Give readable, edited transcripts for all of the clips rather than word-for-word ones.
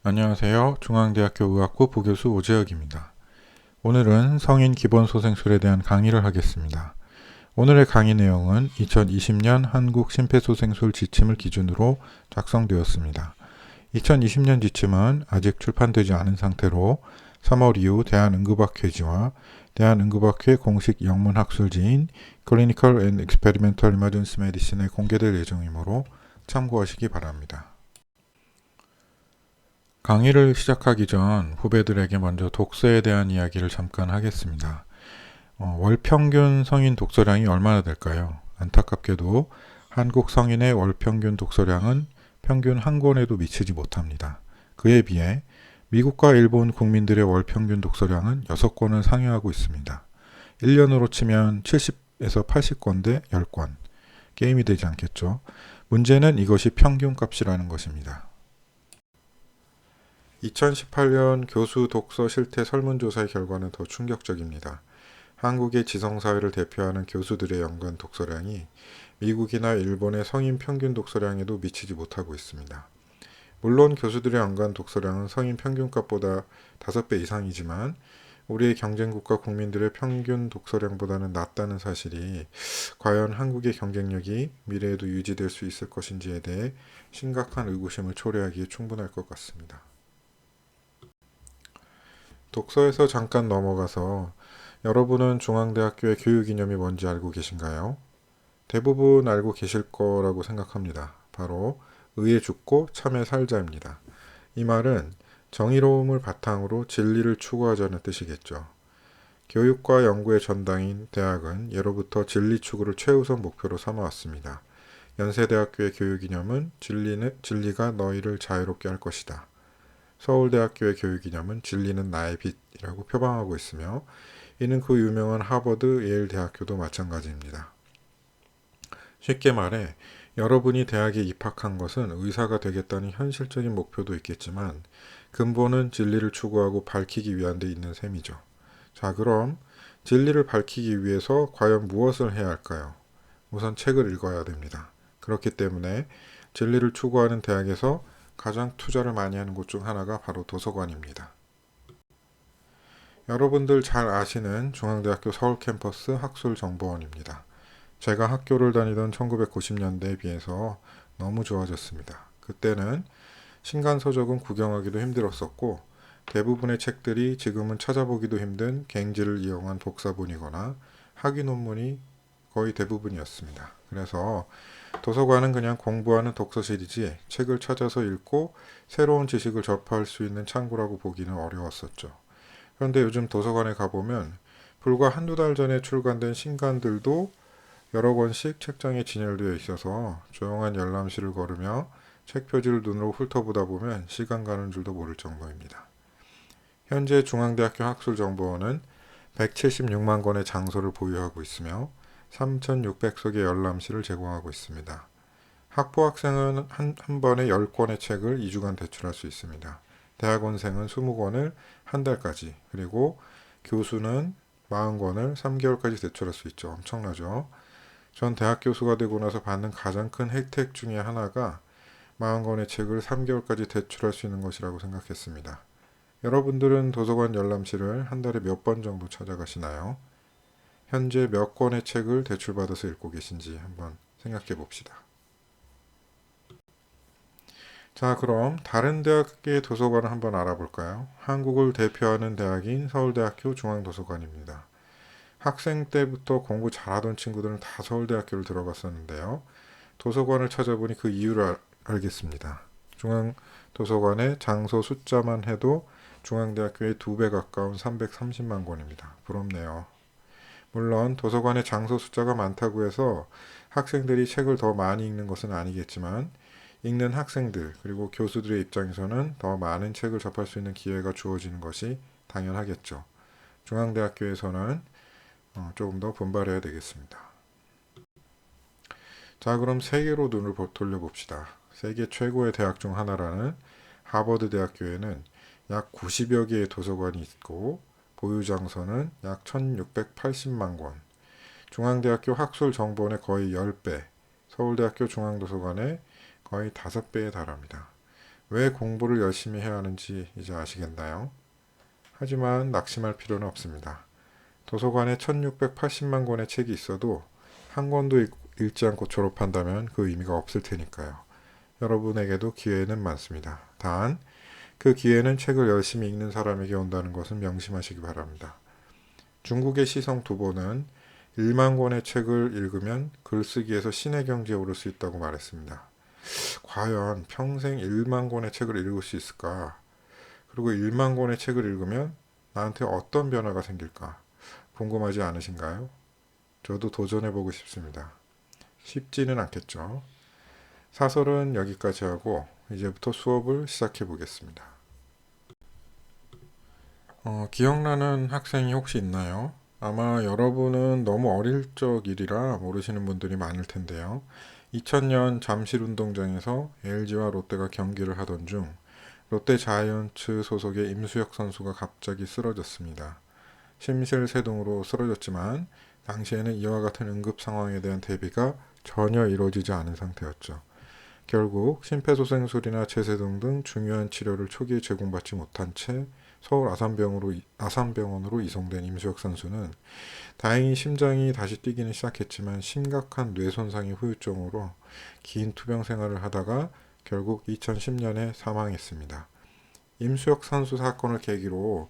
안녕하세요. 중앙대학교 의학부 부교수 오재혁입니다. 오늘은 성인 기본소생술에 대한 강의를 하겠습니다. 오늘의 강의 내용은 2020년 한국 심폐소생술 지침을 기준으로 작성되었습니다. 2020년 지침은 아직 출판되지 않은 상태로 3월 이후 대한응급학회지와 대한응급학회 공식 영문학술지인 Clinical and Experimental Emergency Medicine에 공개될 예정이므로 참고하시기 바랍니다. 강의를 시작하기 전 후배들에게 먼저 독서에 대한 이야기를 잠깐 하겠습니다. 월 평균 성인 독서량이 얼마나 될까요? 안타깝게도 한국 성인의 월 평균 독서량은 평균 한 권에도 미치지 못합니다. 그에 비해 미국과 일본 국민들의 월 평균 독서량은 6권을 상회하고 있습니다. 1년으로 치면 70에서 80권 대 10권. 게임이 되지 않겠죠? 문제는 이것이 평균값이라는 것입니다. 2018년 교수 독서 실태 설문조사의 결과는 더 충격적입니다. 한국의 지성사회를 대표하는 교수들의 연간 독서량이 미국이나 일본의 성인 평균 독서량에도 미치지 못하고 있습니다. 물론 교수들의 연간 독서량은 성인 평균값보다 5배 이상이지만 우리의 경쟁국가 국민들의 평균 독서량보다는 낮다는 사실이 과연 한국의 경쟁력이 미래에도 유지될 수 있을 것인지에 대해 심각한 의구심을 초래하기에 충분할 것 같습니다. 독서에서 잠깐 넘어가서 여러분은 중앙대학교의 교육 이념이 뭔지 알고 계신가요? 대부분 알고 계실 거라고 생각합니다. 바로 의에 죽고 참에 살자입니다. 이 말은 정의로움을 바탕으로 진리를 추구하자는 뜻이겠죠. 교육과 연구의 전당인 대학은 예로부터 진리 추구를 최우선 목표로 삼아왔습니다. 연세대학교의 교육 이념은 진리가 너희를 자유롭게 할 것이다. 서울대학교의 교육 이념은 진리는 나의 빛이라고 표방하고 있으며 이는 그 유명한 하버드 예일 대학교도 마찬가지입니다. 쉽게 말해 여러분이 대학에 입학한 것은 의사가 되겠다는 현실적인 목표도 있겠지만 근본은 진리를 추구하고 밝히기 위한 데 있는 셈이죠. 자, 그럼 진리를 밝히기 위해서 과연 무엇을 해야 할까요? 우선 책을 읽어야 됩니다. 그렇기 때문에 진리를 추구하는 대학에서 가장 투자를 많이 하는 곳 중 하나가 바로 도서관입니다. 여러분들 잘 아시는 중앙대학교 서울 캠퍼스 학술정보원입니다. 제가 학교를 다니던 1990년대에 비해서 너무 좋아졌습니다. 그때는 신간서적은 구경하기도 힘들었었고 대부분의 책들이 지금은 찾아보기도 힘든 갱지를 이용한 복사본이거나 학위 논문이 거의 대부분이었습니다. 그래서 도서관은 그냥 공부하는 독서실이지 책을 찾아서 읽고 새로운 지식을 접할 수 있는 창구라고 보기는 어려웠었죠. 그런데 요즘 도서관에 가보면 불과 한두 달 전에 출간된 신간들도 여러 권씩 책장에 진열되어 있어서 조용한 열람실을 걸으며 책 표지를 눈으로 훑어보다 보면 시간 가는 줄도 모를 정도입니다. 현재 중앙대학교 학술정보원은 176만 권의 장소를 보유하고 있으며 3,600석의 열람실을 제공하고 있습니다. 학부 학생은 한 번에 10권의 책을 2주간 대출할 수 있습니다. 대학원생은 20권을 한 달까지, 그리고 교수는 40권을 3개월까지 대출할 수 있죠. 엄청나죠? 전 대학 교수가 되고 나서 받는 가장 큰 혜택 중에 하나가 40권의 책을 3개월까지 대출할 수 있는 것이라고 생각했습니다. 여러분들은 도서관 열람실을 한 달에 몇 번 정도 찾아가시나요? 현재 몇 권의 책을 대출받아서 읽고 계신지 한번 생각해 봅시다. 자, 그럼 다른 대학의 도서관을 한번 알아볼까요? 한국을 대표하는 대학인 서울대학교 중앙도서관입니다. 학생 때부터 공부 잘하던 친구들은 다 서울대학교를 들어갔었는데요. 도서관을 찾아보니 그 이유를 알겠습니다. 중앙도서관의 장소 숫자만 해도 중앙대학교의 2배 가까운 330만 권입니다. 부럽네요. 물론 도서관의 장소 숫자가 많다고 해서 학생들이 책을 더 많이 읽는 것은 아니겠지만 읽는 학생들 그리고 교수들의 입장에서는 더 많은 책을 접할 수 있는 기회가 주어지는 것이 당연하겠죠. 중앙대학교에서는 조금 더 분발해야 되겠습니다. 자, 그럼 세계로 눈을 돌려봅시다. 세계 최고의 대학 중 하나라는 하버드 대학교에는 약 90여 개의 도서관이 있고 보유 장소는 약 1680만 권, 중앙대학교 학술정보원의 거의 10배, 서울대학교 중앙도서관의 거의 5배에 달합니다. 왜 공부를 열심히 해야 하는지 이제 아시겠나요? 하지만 낙심할 필요는 없습니다. 도서관에 1680만 권의 책이 있어도 한 권도 읽지 않고 졸업한다면 그 의미가 없을 테니까요. 여러분에게도 기회는 많습니다. 단, 그 기회는 책을 열심히 읽는 사람에게 온다는 것은 명심하시기 바랍니다. 중국의 시성 두보는 1만 권의 책을 읽으면 글쓰기에서 신의 경지에 오를 수 있다고 말했습니다. 과연 평생 1만 권의 책을 읽을 수 있을까? 그리고 1만 권의 책을 읽으면 나한테 어떤 변화가 생길까? 궁금하지 않으신가요? 저도 도전해보고 싶습니다. 쉽지는 않겠죠. 사설은 여기까지 하고 이제부터 수업을 시작해 보겠습니다. 기억나는 학생이 혹시 있나요? 아마 여러분은 너무 어릴 적 일이라 모르시는 분들이 많을 텐데요. 2000년 잠실운동장에서 LG와 롯데가 경기를 하던 중 롯데 자이언츠 소속의 임수혁 선수가 갑자기 쓰러졌습니다. 심실세동으로 쓰러졌지만 당시에는 이와 같은 응급 상황에 대한 대비가 전혀 이루어지지 않은 상태였죠. 결국 심폐소생술이나 제세동 등 중요한 치료를 초기에 제공받지 못한 채 서울 아산병원으로 이송된 임수혁 선수는 다행히 심장이 다시 뛰기는 시작했지만 심각한 뇌 손상이 후유증으로 긴 투병 생활을 하다가 결국 2010년에 사망했습니다. 임수혁 선수 사건을 계기로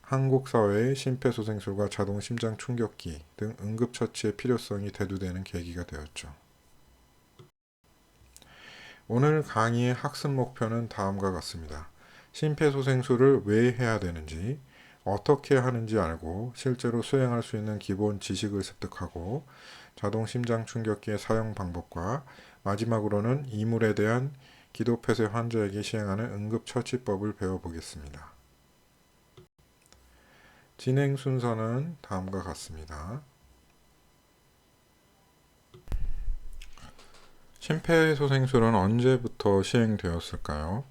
한국 사회의 심폐소생술과 자동 심장 충격기 등 응급처치의 필요성이 대두되는 계기가 되었죠. 오늘 강의의 학습 목표는 다음과 같습니다. 심폐소생술을 왜 해야 되는지, 어떻게 하는지 알고 실제로 수행할 수 있는 기본 지식을 습득하고 자동 심장 충격기의 사용 방법과 마지막으로는 이물에 대한 기도폐쇄 환자에게 시행하는 응급처치법을 배워보겠습니다. 진행 순서는 다음과 같습니다. 심폐소생술은 언제부터 시행되었을까요?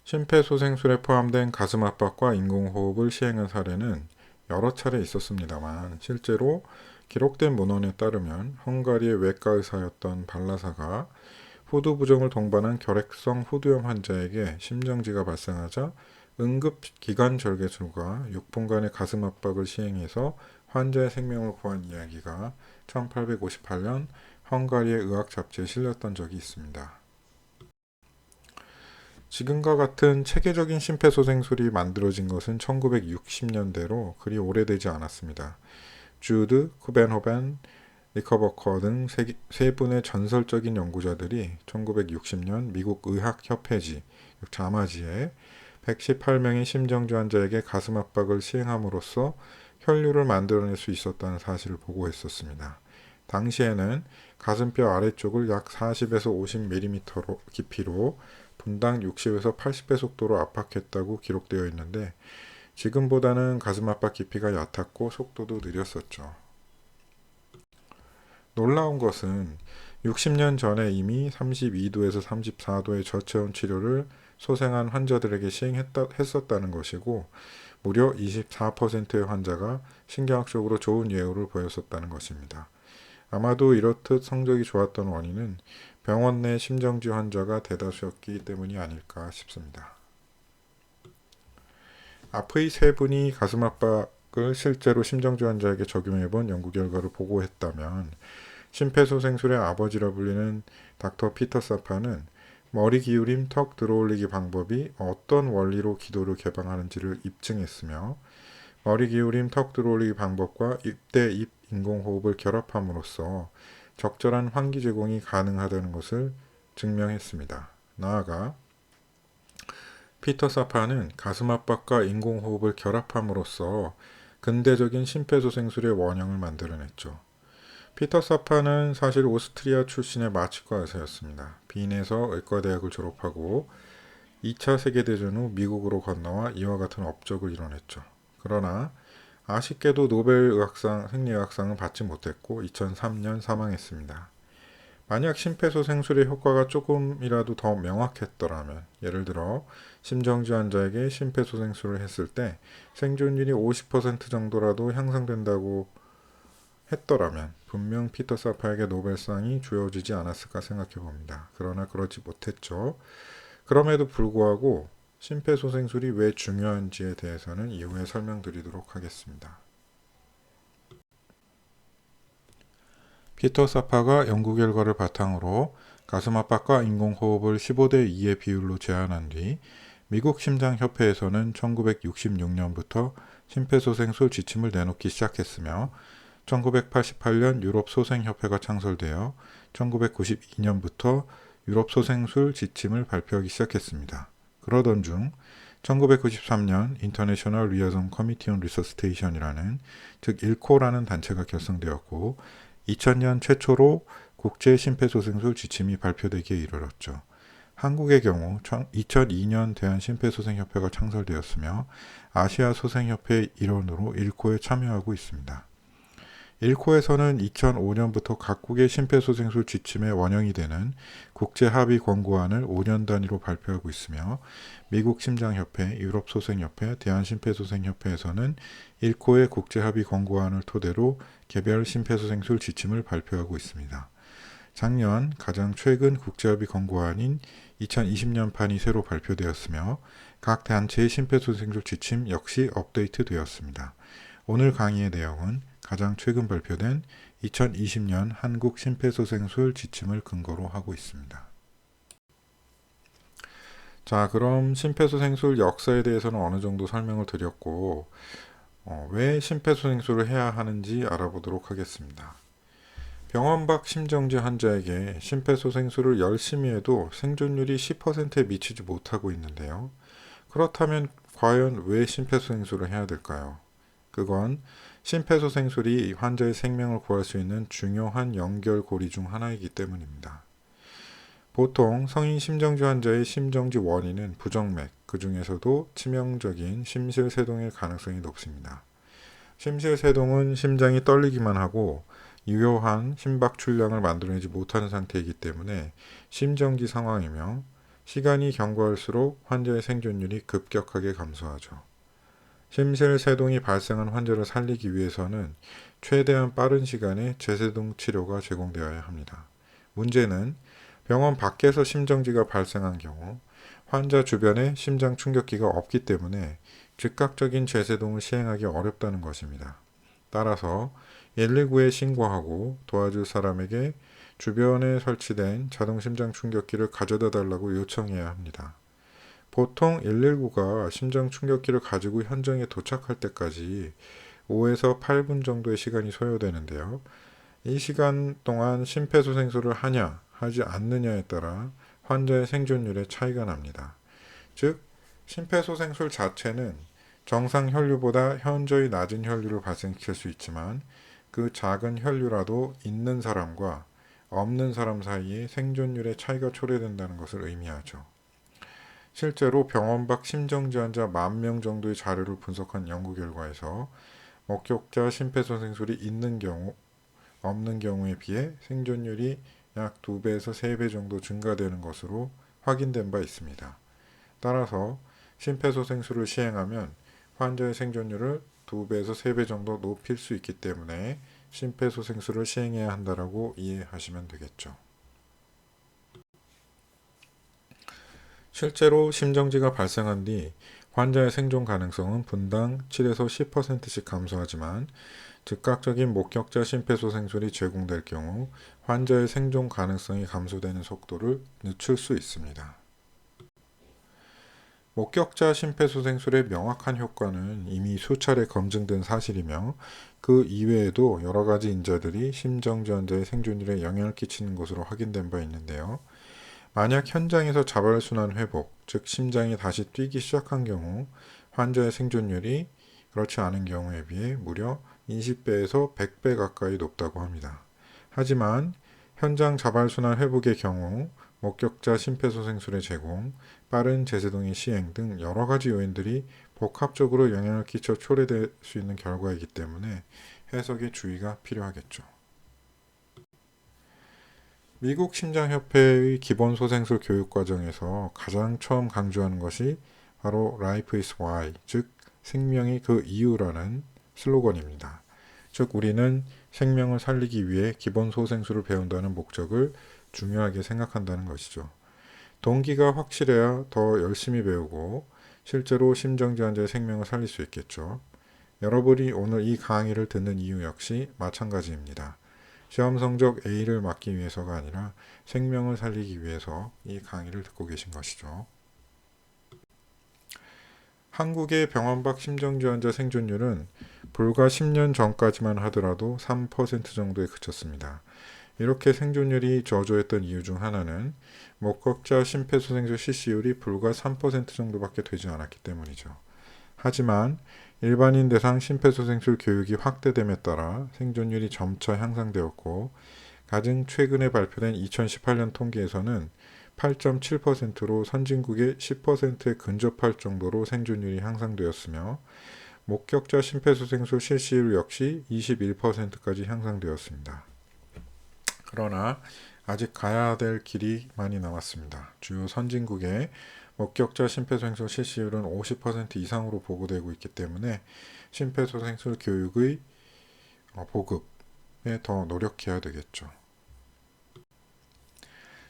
심폐소생술에 포함된 가슴 압박과 인공호흡을 시행한 사례는 여러 차례 있었습니다만 실제로 기록된 문헌에 따르면 헝가리의 외과 의사였던 발라사가 후두 부종을 동반한 결핵성 후두염 환자에게 심정지가 발생하자 응급 기관 절개술과 6분간의 가슴 압박을 시행해서 환자의 생명을 구한 이야기가 1858년 헝가리의 의학 잡지에 실렸던 적이 있습니다. 지금과 같은 체계적인 심폐소생술이 만들어진 것은 1960년대로 그리 오래되지 않았습니다. 주드, 쿠벤호벤, 리커버커 등 세 분의 전설적인 연구자들이 1960년 미국 의학협회지, 자마지에 118명의 심정지 환자에게 가슴 압박을 시행함으로써 혈류를 만들어낼 수 있었다는 사실을 보고했었습니다. 당시에는 가슴뼈 아래쪽을 약 40에서 50mm 깊이로 분당 60에서 80배 속도로 압박했다고 기록되어 있는데 지금보다는 가슴 압박 깊이가 얕았고 속도도 느렸었죠. 놀라운 것은 60년 전에 이미 32도에서 34도의 저체온 치료를 소생한 환자들에게 시행했었다는 것이고 무려 24%의 환자가 신경학적으로 좋은 예후를 보였었다는 것입니다. 아마도 이렇듯 성적이 좋았던 원인은 병원 내 심정지 환자가 대다수였기 때문이 아닐까 싶습니다. 앞의 세 분이 가슴 압박을 실제로 심정지 환자에게 적용해본 연구 결과를 보고했다면 심폐소생술의 아버지라 불리는 닥터 피터 사파는 머리 기울임 턱 들어올리기 방법이 어떤 원리로 기도를 개방하는지를 입증했으며 머리 기울임 턱 들어올리기 방법과 입대 입 인공호흡을 결합함으로써 적절한 환기 제공이 가능하다는 것을 증명했습니다. 나아가 피터 사파는 가슴 압박과 인공호흡을 결합함으로써 근대적인 심폐소생술의 원형을 만들어냈죠. 피터 사파는 사실 오스트리아 출신의 마취과 의사였습니다. 빈에서 의과대학을 졸업하고 2차 세계대전 후 미국으로 건너와 이와 같은 업적을 이뤄냈죠. 그러나 아쉽게도 노벨 생리의학상은 받지 못했고 2003년 사망했습니다. 만약 심폐소생술의 효과가 조금이라도 더 명확했더라면 예를 들어 심정지 환자에게 심폐소생술을 했을 때 생존율이 50% 정도라도 향상된다고 했더라면 분명 피터 사파에게 노벨상이 주어지지 않았을까 생각해 봅니다. 그러나 그러지 못했죠. 그럼에도 불구하고 심폐소생술이 왜 중요한지에 대해서는 이후에 설명드리도록 하겠습니다. 피터 사파가 연구 결과를 바탕으로 가슴 압박과 인공호흡을 15대 2의 비율로 제한한 뒤 미국 심장협회에서는 1966년부터 심폐소생술 지침을 내놓기 시작했으며 1988년 유럽소생협회가 창설되어 1992년부터 유럽소생술 지침을 발표하기 시작했습니다. 그러던 중 1993년 인터내셔널 리아ison 커미티 온 리서시테이션이라는 즉 일코라는 단체가 결성되었고 2000년 최초로 국제 심폐소생술 지침이 발표되기에 이르렀죠. 한국의 경우 2002년 대한심폐소생협회가 창설되었으며 아시아 소생협회 일원으로 일코에 참여하고 있습니다. 일코에서는 2005년부터 각국의 심폐소생술 지침의 원형이 되는 국제합의 권고안을 5년 단위로 발표하고 있으며 미국 심장협회, 유럽소생협회, 대한심폐소생협회에서는 일코의 국제합의 권고안을 토대로 개별 심폐소생술 지침을 발표하고 있습니다. 작년 가장 최근 국제합의 권고안인 2020년판이 새로 발표되었으며 각 단체의 심폐소생술 지침 역시 업데이트되었습니다. 오늘 강의의 내용은 가장 최근 발표된 2020년 한국 심폐소생술 지침을 근거로 하고 있습니다. 자, 그럼 심폐소생술 역사에 대해서는 어느 정도 설명을 드렸고 왜 심폐소생술을 해야 하는지 알아보도록 하겠습니다. 병원 밖 심정지 환자에게 심폐소생술을 열심히 해도 생존율이 10%에 미치지 못하고 있는데요. 그렇다면 과연 왜 심폐소생술을 해야 될까요? 그건 심폐소생술이 환자의 생명을 구할 수 있는 중요한 연결고리 중 하나이기 때문입니다. 보통 성인 심정지 환자의 심정지 원인은 부정맥, 그 중에서도 치명적인 심실세동일 가능성이 높습니다. 심실세동은 심장이 떨리기만 하고 유효한 심박 출량을 만들어내지 못하는 상태이기 때문에 심정지 상황이며 시간이 경과할수록 환자의 생존율이 급격하게 감소하죠. 심실세동이 발생한 환자를 살리기 위해서는 최대한 빠른 시간에 재세동 치료가 제공되어야 합니다. 문제는 병원 밖에서 심정지가 발생한 경우 환자 주변에 심장 충격기가 없기 때문에 즉각적인 재세동을 시행하기 어렵다는 것입니다. 따라서 119에 신고하고 도와줄 사람에게 주변에 설치된 자동 심장 충격기를 가져다 달라고 요청해야 합니다. 보통 119가 심장 충격기를 가지고 현장에 도착할 때까지 5에서 8분 정도의 시간이 소요되는데요. 이 시간 동안 심폐소생술을 하냐 하지 않느냐에 따라 환자의 생존율에 차이가 납니다. 즉 심폐소생술 자체는 정상 혈류보다 현저히 낮은 혈류를 발생시킬 수 있지만 그 작은 혈류라도 있는 사람과 없는 사람 사이에 생존율의 차이가 초래된다는 것을 의미하죠. 실제로 병원 밖 심정지 환자 10,000명 정도의 자료를 분석한 연구 결과에서 목격자 심폐소생술이 있는 경우, 없는 경우에 비해 생존율이 약 2배에서 3배 정도 증가되는 것으로 확인된 바 있습니다. 따라서 심폐소생술을 시행하면 환자의 생존율을 2배에서 3배 정도 높일 수 있기 때문에 심폐소생술을 시행해야 한다고 이해하시면 되겠죠. 실제로 심정지가 발생한 뒤 환자의 생존 가능성은 분당 7에서 10%씩 감소하지만 즉각적인 목격자 심폐소생술이 제공될 경우 환자의 생존 가능성이 감소되는 속도를 늦출 수 있습니다. 목격자 심폐소생술의 명확한 효과는 이미 수차례 검증된 사실이며 그 이외에도 여러 가지 인자들이 심정지 환자의 생존율에 영향을 끼치는 것으로 확인된 바 있는데요. 만약 현장에서 자발순환 회복, 즉 심장이 다시 뛰기 시작한 경우 환자의 생존율이 그렇지 않은 경우에 비해 무려 20배에서 100배 가까이 높다고 합니다. 하지만 현장 자발순환 회복의 경우 목격자 심폐소생술의 제공, 빠른 재세동의 시행 등 여러 가지 요인들이 복합적으로 영향을 끼쳐 초래될 수 있는 결과이기 때문에 해석에 주의가 필요하겠죠. 미국 심장협회의 기본 소생술 교육 과정에서 가장 처음 강조하는 것이 바로 Life is why, 즉 생명이 그 이유라는 슬로건입니다. 즉 우리는 생명을 살리기 위해 기본 소생술을 배운다는 목적을 중요하게 생각한다는 것이죠. 동기가 확실해야 더 열심히 배우고 실제로 심정지환자의 생명을 살릴 수 있겠죠. 여러분이 오늘 이 강의를 듣는 이유 역시 마찬가지입니다. 시험 성적 A를 맞기 위해서가 아니라 생명을 살리기 위해서 이 강의를 듣고 계신 것이죠. 한국의 병원 밖 심정지환자 생존율은 불과 10년 전까지만 하더라도 3% 정도에 그쳤습니다. 이렇게 생존율이 저조했던 이유 중 하나는 목격자 심폐소생술 실시율이 불과 3% 정도밖에 되지 않았기 때문이죠. 하지만 일반인 대상 심폐소생술 교육이 확대됨에 따라 생존율이 점차 향상되었고 가장 최근에 발표된 2018년 통계에서는 8.7%로 선진국의 10%에 근접할 정도로 생존율이 향상되었으며 목격자 심폐소생술 실시율 역시 21%까지 향상되었습니다. 그러나 아직 가야 될 길이 많이 남았습니다. 주요 선진국의 목격자 심폐소생술 실시율은 50% 이상으로 보고되고 있기 때문에 심폐소생술 교육의 보급에 더 노력해야 되겠죠.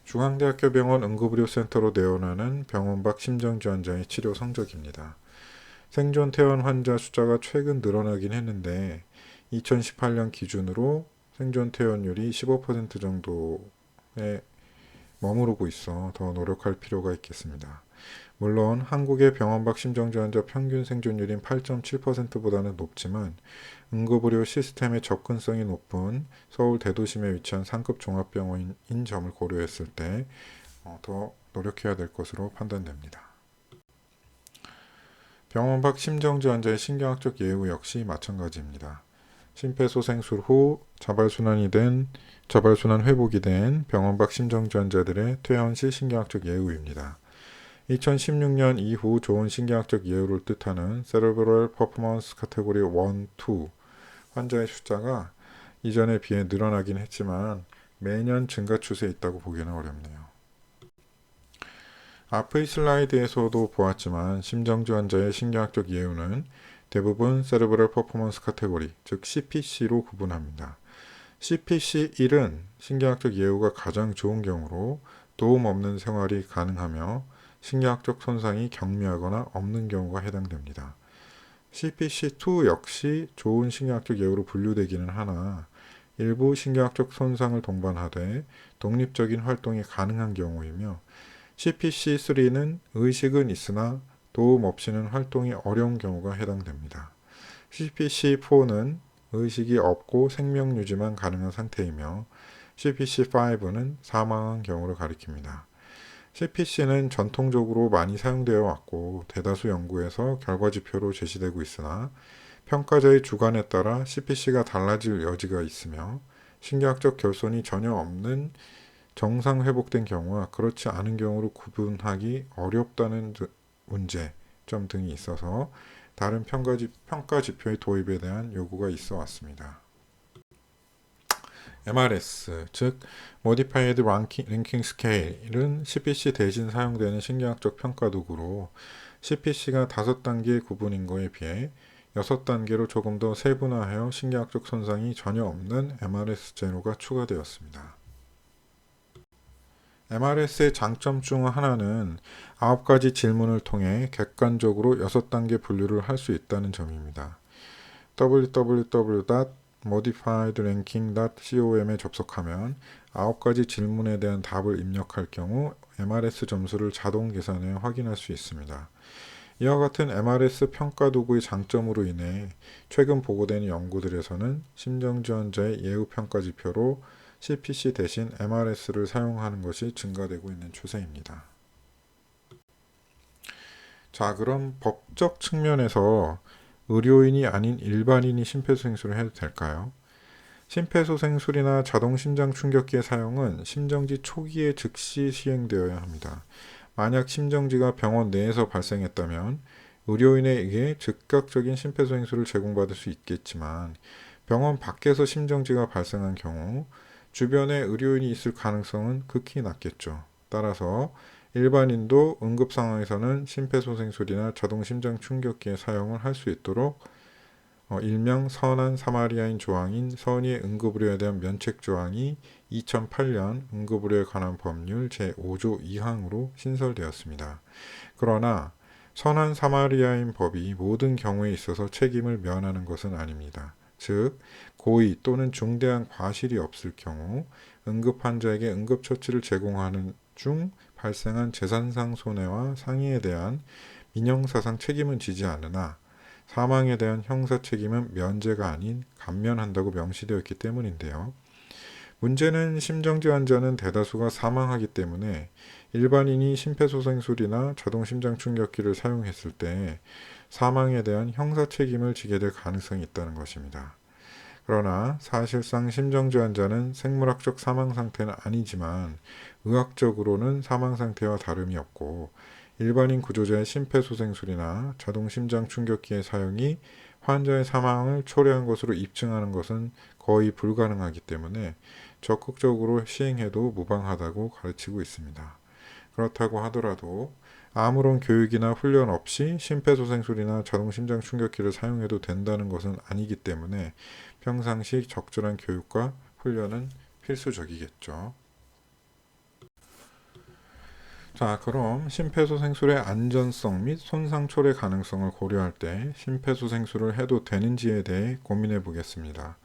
중앙대학교 병원 응급의료센터로 내원하는 병원 밖 심정지환자의 치료 성적입니다. 생존 퇴원 환자 숫자가 최근 늘어나긴 했는데 2018년 기준으로 생존 퇴원율이 15% 정도에 머무르고 있어 더 노력할 필요가 있겠습니다. 물론 한국의 병원 밖 심정지환자 평균 생존율인 8.7%보다는 높지만 응급의료 시스템의 접근성이 높은 서울 대도심에 위치한 상급 종합병원인 점을 고려했을 때 더 노력해야 될 것으로 판단됩니다. 병원 밖 심정지환자의 신경학적 예우 역시 마찬가지입니다. 심폐소생술 후 자발순환 회복이 된 병원 밖 심정지환자들의 퇴원 시 신경학적 예우입니다. 2016년 이후 좋은 신경학적 예우를 뜻하는 Cerebral Performance 카테고리 1, 2 환자의 숫자가 이전에 비해 늘어나긴 했지만 매년 증가 추세에 있다고 보기는 어렵네요. 앞의 슬라이드에서도 보았지만 심정지환자의 신경학적 예우는 대부분 Cerebral Performance 카테고리, 즉 CPC로 구분합니다. CPC 1은 신경학적 예우가 가장 좋은 경우로 도움 없는 생활이 가능하며 신경학적 손상이 경미하거나 없는 경우가 해당됩니다. CPC2 역시 좋은 신경학적 예우로 분류되기는 하나 일부 신경학적 손상을 동반하되 독립적인 활동이 가능한 경우이며 CPC3는 의식은 있으나 도움 없이는 활동이 어려운 경우가 해당됩니다. CPC4는 의식이 없고 생명 유지만 가능한 상태이며 CPC5는 사망한 경우를 가리킵니다. CPC는 전통적으로 많이 사용되어 왔고 대다수 연구에서 결과지표로 제시되고 있으나 평가자의 주관에 따라 CPC가 달라질 여지가 있으며 신경학적 결손이 전혀 없는 정상 회복된 경우와 그렇지 않은 경우로 구분하기 어렵다는 문제점 등이 있어서 다른 평가지표의 도입에 대한 요구가 있어 왔습니다. MRS, 즉 Modified Ranking Scale은 CPC 대신 사용되는 신경학적 평가 도구로 CPC가 5단계 구분인 것에 비해 6단계로 조금 더 세분화하여 신경학적 손상이 전혀 없는 MRS 제로가 추가되었습니다. MRS의 장점 중 하나는 9가지 질문을 통해 객관적으로 6단계 분류를 할 수 있다는 점입니다. www.modifiedranking.com에 접속하면 9가지 질문에 대한 답을 입력할 경우 MRS 점수를 자동 계산해 확인할 수 있습니다. 이와 같은 MRS 평가 도구의 장점으로 인해 최근 보고된 연구들에서는 심정지환자의 예후 평가 지표로 CPC 대신 MRS를 사용하는 것이 증가되고 있는 추세입니다. 자, 그럼 법적 측면에서 의료인이 아닌 일반인이 심폐소생술을 해도 될까요? 심폐소생술이나 자동심장 충격기의 사용은 심정지 초기에 즉시 시행되어야 합니다. 만약 심정지가 병원 내에서 발생했다면 의료인에 의해 즉각적인 심폐소생술을 제공받을 수 있겠지만 병원 밖에서 심정지가 발생한 경우 주변에 의료인이 있을 가능성은 극히 낮겠죠. 따라서 일반인도 응급 상황에서는 심폐소생술이나 자동심장 충격기의 사용을 할 수 있도록 일명 선한 사마리아인 조항인 선의의 응급의료에 대한 면책 조항이 2008년 응급의료에 관한 법률 제5조 2항으로 신설되었습니다. 그러나 선한 사마리아인 법이 모든 경우에 있어서 책임을 면하는 것은 아닙니다. 즉, 고의 또는 중대한 과실이 없을 경우 응급 환자에게 응급처치를 제공하는 중 발생한 재산상 손해와 상해에 대한 민형사상 책임은 지지 않으나 사망에 대한 형사 책임은 면제가 아닌 감면한다고 명시되어 있기 때문인데요. 문제는 심정지 환자는 대다수가 사망하기 때문에 일반인이 심폐소생술이나 자동심장충격기를 사용했을 때 사망에 대한 형사 책임을 지게 될 가능성이 있다는 것입니다. 그러나 사실상 심정지 환자는 생물학적 사망 상태는 아니지만 의학적으로는 사망 상태와 다름이 없고 일반인 구조자의 심폐소생술이나 자동심장충격기의 사용이 환자의 사망을 초래한 것으로 입증하는 것은 거의 불가능하기 때문에 적극적으로 시행해도 무방하다고 가르치고 있습니다. 그렇다고 하더라도 아무런 교육이나 훈련 없이 심폐소생술이나 자동심장충격기를 사용해도 된다는 것은 아니기 때문에 평상시 적절한 교육과 훈련은 필수적이겠죠. 자, 그럼 심폐소생술의 안전성 및 손상 초래 가능성을 고려할 때 심폐소생술을 해도 되는지에 대해 고민해 보겠습니다.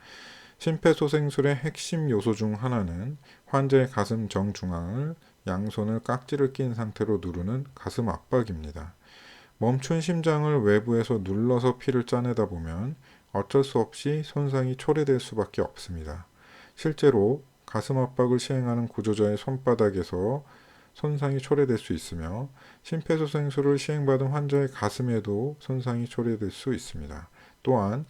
심폐소생술의 핵심 요소 중 하나는 환자의 가슴 정중앙을 양손을 깍지를 낀 상태로 누르는 가슴 압박입니다. 멈춘 심장을 외부에서 눌러서 피를 짜내다 보면 어쩔 수 없이 손상이 초래될 수밖에 없습니다. 실제로 가슴 압박을 시행하는 구조자의 손바닥에서 손상이 초래될 수 있으며 심폐소생술을 시행받은 환자의 가슴에도 손상이 초래될 수 있습니다. 또한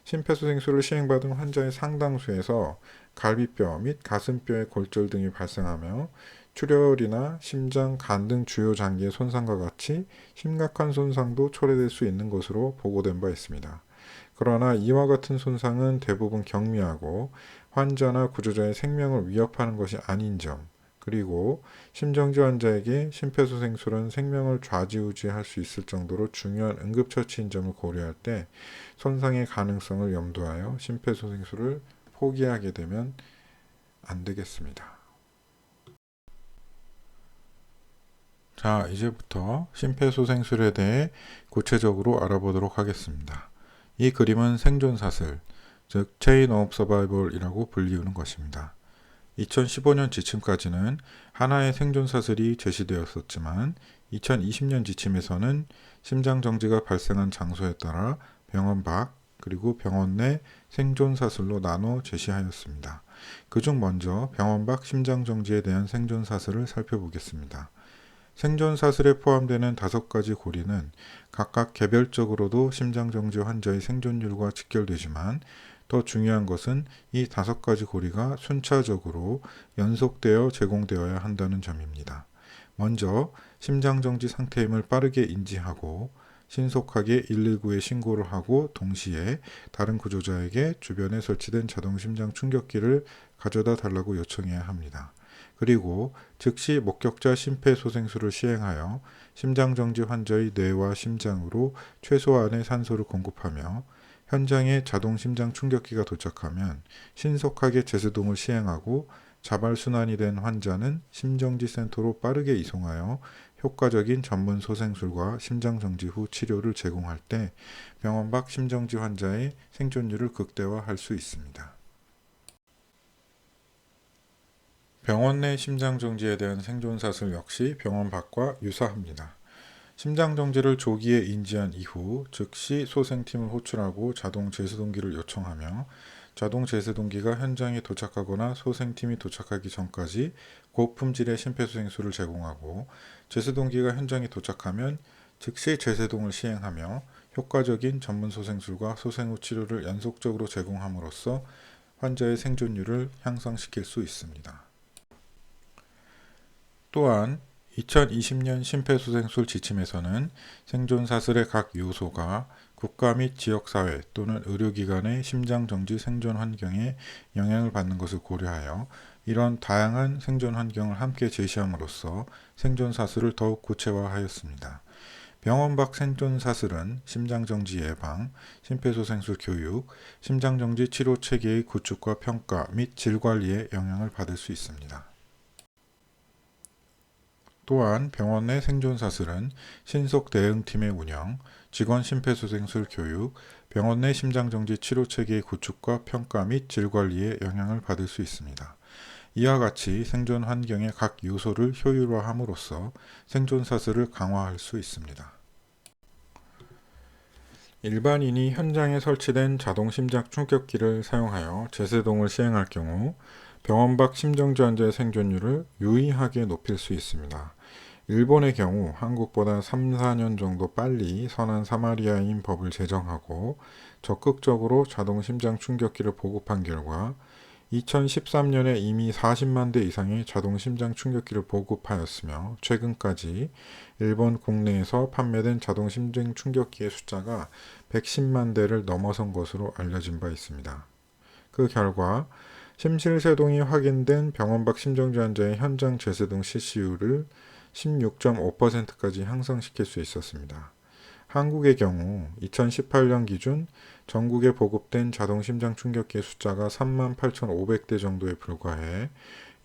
심폐소생술을 시행받은 환자의 상당수에서 갈비뼈 및 가슴뼈의 골절 등이 발생하며 출혈이나 심장, 간 등 주요 장기의 손상과 같이 심각한 손상도 초래될 수 있는 것으로 보고된 바 있습니다. 그러나 이와 같은 손상은 대부분 경미하고 환자나 구조자의 생명을 위협하는 것이 아닌 점, 그리고 심정지 환자에게 심폐소생술은 생명을 좌지우지할 수 있을 정도로 중요한 응급처치인 점을 고려할 때 손상의 가능성을 염두하여 심폐소생술을 포기하게 되면 안 되겠습니다. 자, 이제부터 심폐소생술에 대해 구체적으로 알아보도록 하겠습니다. 이 그림은 생존사슬, 즉 Chain of Survival이라고 불리우는 것입니다. 2015년 지침까지는 하나의 생존사슬이 제시되었었지만 2020년 지침에서는 심장정지가 발생한 장소에 따라 병원 밖 그리고 병원 내 생존사슬로 나눠 제시하였습니다. 그중 먼저 병원 밖 심장정지에 대한 생존사슬을 살펴보겠습니다. 생존사슬에 포함되는 5가지 고리는 각각 개별적으로도 심장정지 환자의 생존율과 직결되지만 더 중요한 것은 이 5가지 고리가 순차적으로 연속되어 제공되어야 한다는 점입니다. 먼저 심장정지 상태임을 빠르게 인지하고 신속하게 119에 신고를 하고 동시에 다른 구조자에게 주변에 설치된 자동심장 충격기를 가져다 달라고 요청해야 합니다. 그리고 즉시 목격자 심폐소생술을 시행하여 심장정지 환자의 뇌와 심장으로 최소한의 산소를 공급하며 현장에 자동심장 충격기가 도착하면 신속하게 제세동을 시행하고 자발순환이 된 환자는 심정지센터로 빠르게 이송하여 효과적인 전문 소생술과 심장정지 후 치료를 제공할 때 병원 밖 심정지 환자의 생존율을 극대화할 수 있습니다. 병원 내 심장정지에 대한 생존사슬 역시 병원 밖과 유사합니다. 심장정지를 조기에 인지한 이후 즉시 소생팀을 호출하고 자동 제세동기를 요청하며 자동 제세동기가 현장에 도착하거나 소생팀이 도착하기 전까지 고품질의 심폐소생술을 제공하고 제세동기가 현장에 도착하면 즉시 제세동을 시행하며 효과적인 전문 소생술과 소생 후 치료를 연속적으로 제공함으로써 환자의 생존율을 향상시킬 수 있습니다. 또한 2020년 심폐소생술 지침에서는 생존사슬의 각 요소가 국가 및 지역사회 또는 의료기관의 심장정지 생존 환경에 영향을 받는 것을 고려하여 이런 다양한 생존 환경을 함께 제시함으로써 생존사슬을 더욱 구체화하였습니다. 병원 밖 생존 사슬은 심장정지 예방, 심폐소생술 교육, 심장정지 치료 체계의 구축과 평가 및 질 관리에 영향을 받을 수 있습니다. 또한 병원 내 생존 사슬은 신속 대응팀의 운영, 직원 심폐소생술 교육, 병원 내 심장정지 치료 체계의 구축과 평가 및 질 관리에 영향을 받을 수 있습니다. 이와 같이 생존 환경의 각 요소를 효율화함으로써 생존 사슬을 강화할 수 있습니다. 일반인이 현장에 설치된 자동 심장 충격기를 사용하여 제세동을 시행할 경우 병원 밖 심정지 환자의 생존율을 유의하게 높일 수 있습니다. 일본의 경우 한국보다 3, 4년 정도 빨리 선한 사마리아인 법을 제정하고 적극적으로 자동 심장 충격기를 보급한 결과 2013년에 이미 40만 대 이상의 자동 심장 충격기를 보급하였으며 최근까지 일본 국내에서 판매된 자동 심장 충격기의 숫자가 110만 대를 넘어선 것으로 알려진 바 있습니다. 그 결과 심실세동이 확인된 병원 밖 심정지 환자의 현장 제세동 실시율을 16.5%까지 향상시킬 수 있었습니다. 한국의 경우 2018년 기준 전국에 보급된 자동 심장 충격기의 숫자가 38,500대 정도에 불과해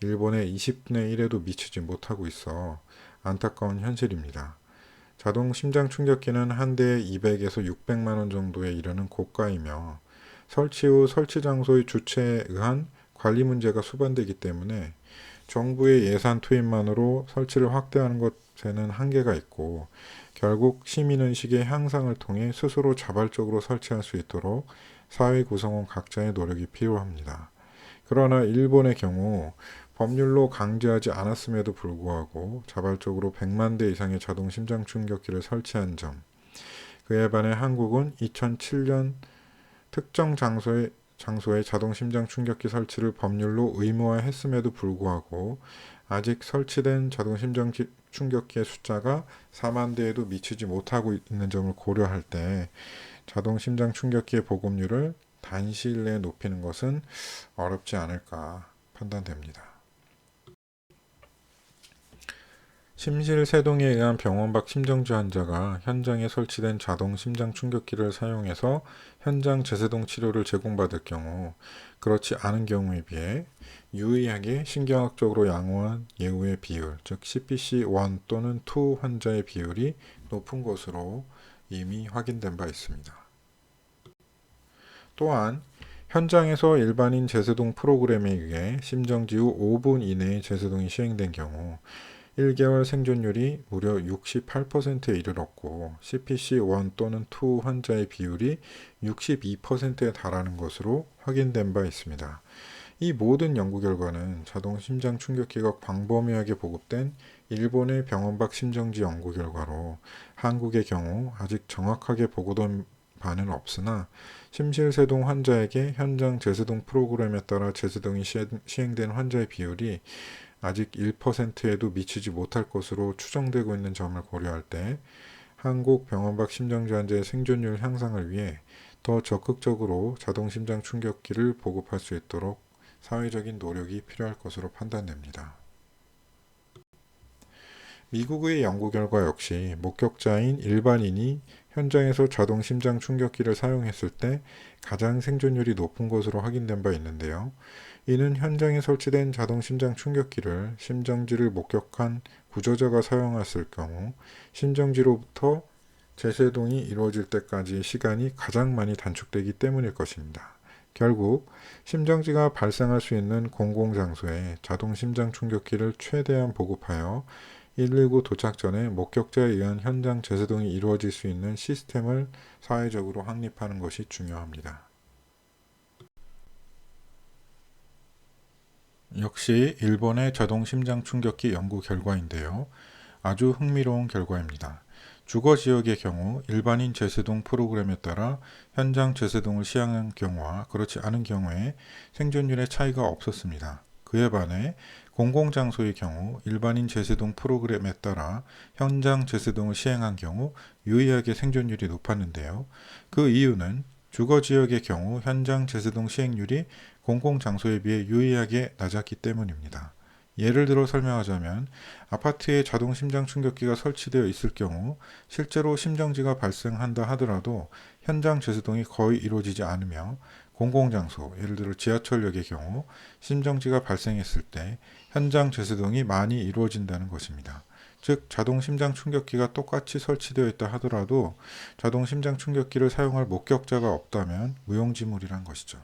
일본의 20분의 1에도 미치지 못하고 있어 안타까운 현실입니다. 자동 심장 충격기는 한 대에 200에서 600만 원 정도에 이르는 고가이며 설치 후 설치 장소의 주체에 의한 관리 문제가 수반되기 때문에 정부의 예산 투입만으로 설치를 확대하는 것에는 한계가 있고 결국 시민의식의 향상을 통해 스스로 자발적으로 설치할 수 있도록 사회 구성원 각자의 노력이 필요합니다. 그러나 일본의 경우 법률로 강제하지 않았음에도 불구하고 자발적으로 100만 대 이상의 자동 심장 충격기를 설치한 점, 그에 반해 한국은 2007년 특정 장소의 자동 심장 충격기 설치를 법률로 의무화했음에도 불구하고 아직 설치된 자동 심장 충격기의 숫자가 4만 대에도 미치지 못하고 있는 점을 고려할 때 자동 심장 충격기의 보급률을 단시일 내에 높이는 것은 어렵지 않을까 판단됩니다. 심실세동에 의한 병원 밖 심정지 환자가 현장에 설치된 자동 심장 충격기를 사용해서 현장 제세동 치료를 제공받을 경우 그렇지 않은 경우에 비해 유의하게 신경학적으로 양호한 예후의 비율, 즉 CPC1 또는 2 환자의 비율이 높은 것으로 이미 확인된 바 있습니다. 또한 현장에서 일반인 제세동 프로그램에 의해 심정지 후 5분 이내에 제세동이 시행된 경우 1개월 생존율이 무려 68%에 이르렀고 CPC1 또는 2 환자의 비율이 62%에 달하는 것으로 확인된 바 있습니다. 이 모든 연구 결과는 자동 심장 충격기가 광범위하게 보급된 일본의 병원 밖 심정지 연구 결과로 한국의 경우 아직 정확하게 보고된 바는 없으나 심실세동 환자에게 현장 제세동 프로그램에 따라 제세동이 시행된 환자의 비율이 아직 1%에도 미치지 못할 것으로 추정되고 있는 점을 고려할 때 한국 병원 밖 심정지 환자의 생존율 향상을 위해 더 적극적으로 자동 심장 충격기를 보급할 수 있도록 사회적인 노력이 필요할 것으로 판단됩니다. 미국의 연구 결과 역시 목격자인 일반인이 현장에서 자동 심장 충격기를 사용했을 때 가장 생존율이 높은 것으로 확인된 바 있는데요. 이는 현장에 설치된 자동 심장 충격기를 심정지를 목격한 구조자가 사용했을 경우 심정지로부터 제세동이 이루어질 때까지의 시간이 가장 많이 단축되기 때문일 것입니다. 결국 심정지가 발생할 수 있는 공공장소에 자동 심장 충격기를 최대한 보급하여 119 도착 전에 목격자에 의한 현장 제세동이 이루어질 수 있는 시스템을 사회적으로 확립하는 것이 중요합니다. 역시 일본의 자동 심장 충격기 연구 결과인데요. 아주 흥미로운 결과입니다. 주거 지역의 경우 일반인 제세동 프로그램에 따라 현장 제세동을 시행한 경우와 그렇지 않은 경우에 생존율의 차이가 없었습니다. 그에 반해 공공장소의 경우 일반인 제세동 프로그램에 따라 현장 제세동을 시행한 경우 유의하게 생존율이 높았는데요. 그 이유는 주거 지역의 경우 현장 제세동 시행률이 공공장소에 비해 유의하게 낮았기 때문입니다. 예를 들어 설명하자면 아파트에 자동 심장 충격기가 설치되어 있을 경우 실제로 심정지가 발생한다 하더라도 현장 제수동이 거의 이루어지지 않으며, 공공장소, 예를 들어 지하철역의 경우 심정지가 발생했을 때 현장 제수동이 많이 이루어진다는 것입니다. 즉, 자동 심장 충격기가 똑같이 설치되어 있다 하더라도 자동 심장 충격기를 사용할 목격자가 없다면 무용지물이란 것이죠.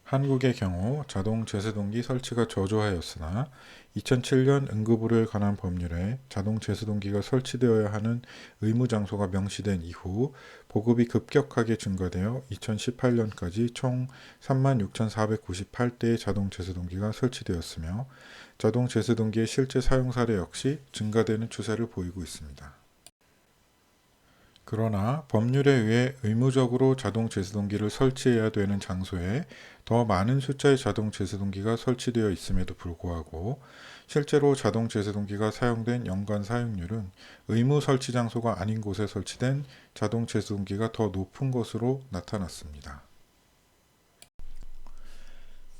한국의 경우 자동 제세동기 설치가 저조하였으나 2007년 응급의료에 관한 법률에 자동 제세동기가 설치되어야 하는 의무 장소가 명시된 이후 보급이 급격하게 증가되어 2018년까지 총 36,498대의 자동 제세동기가 설치되었으며, 자동 제세동기의 실제 사용 사례 역시 증가되는 추세를 보이고 있습니다. 그러나 법률에 의해 의무적으로 자동 제수동기를 설치해야 되는 장소에 더 많은 숫자의 자동 제수동기가 설치되어 있음에도 불구하고 실제로 자동 제수동기가 사용된 연간 사용률은 의무 설치 장소가 아닌 곳에 설치된 자동 제수동기가 더 높은 것으로 나타났습니다.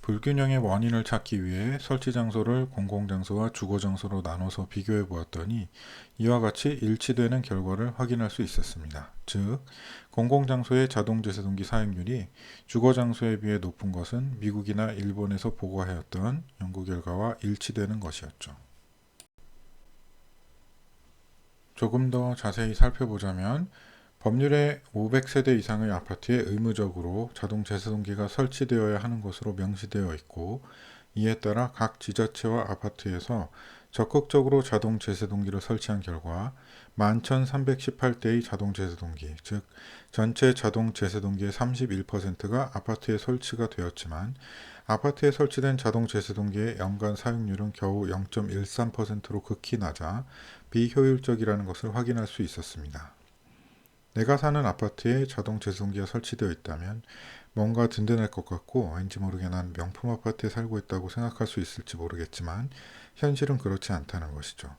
불균형의 원인을 찾기 위해 설치 장소를 공공장소와 주거장소로 나눠서 비교해 보았더니 이와 같이 일치되는 결과를 확인할 수 있었습니다. 즉, 공공장소의 자동 제세동기 사용률이 주거장소에 비해 높은 것은 미국이나 일본에서 보고하였던 연구 결과와 일치되는 것이었죠. 조금 더 자세히 살펴보자면 법률에 500세대 이상의 아파트에 의무적으로 자동 제세동기가 설치되어야 하는 것으로 명시되어 있고, 이에 따라 각 지자체와 아파트에서 적극적으로 자동 제세동기를 설치한 결과 11,318대의 자동 제세동기, 즉 전체 자동 제세동기의 31%가 아파트에 설치가 되었지만 아파트에 설치된 자동 제세동기의 연간 사용률은 겨우 0.13%로 극히 낮아 비효율적이라는 것을 확인할 수 있었습니다. 내가 사는 아파트에 자동 제수동기가 설치되어 있다면 뭔가 든든할 것 같고 왠지 모르게 난 명품 아파트에 살고 있다고 생각할 수 있을지 모르겠지만 현실은 그렇지 않다는 것이죠.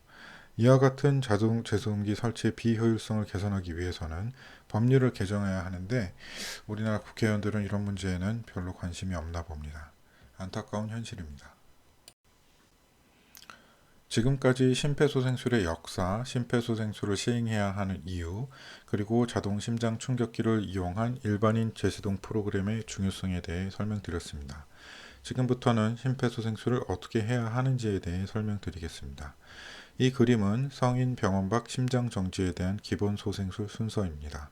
이와 같은 자동 제수동기 설치의 비효율성을 개선하기 위해서는 법률을 개정해야 하는데 우리나라 국회의원들은 이런 문제에는 별로 관심이 없나 봅니다. 안타까운 현실입니다. 지금까지 심폐소생술의 역사, 심폐소생술을 시행해야 하는 이유, 그리고 자동 심장 충격기를 이용한 일반인 제세동 프로그램의 중요성에 대해 설명드렸습니다. 지금부터는 심폐소생술을 어떻게 해야 하는지에 대해 설명드리겠습니다. 이 그림은 성인 병원 밖 심장 정지에 대한 기본 소생술 순서입니다.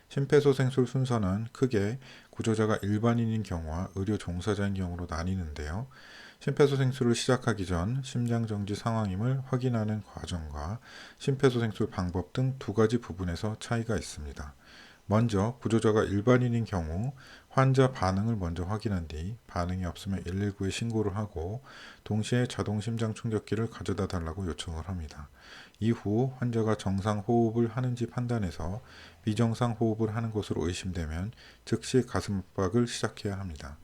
심폐소생술 순서는 크게 구조자가 일반인인 경우와 의료 종사자인 경우로 나뉘는데요. 심폐소생술을 시작하기 전 심장정지 상황임을 확인하는 과정과 심폐소생술 방법 등 두 가지 부분에서 차이가 있습니다. 먼저 구조자가 일반인인 경우 환자 반응을 먼저 확인한 뒤 반응이 없으면 119에 신고를 하고 동시에 자동 심장 충격기를 가져다 달라고 요청을 합니다. 이후 환자가 정상 호흡을 하는지 판단해서 비정상 호흡을 하는 것으로 의심되면 즉시 가슴압박을 시작해야 합니다.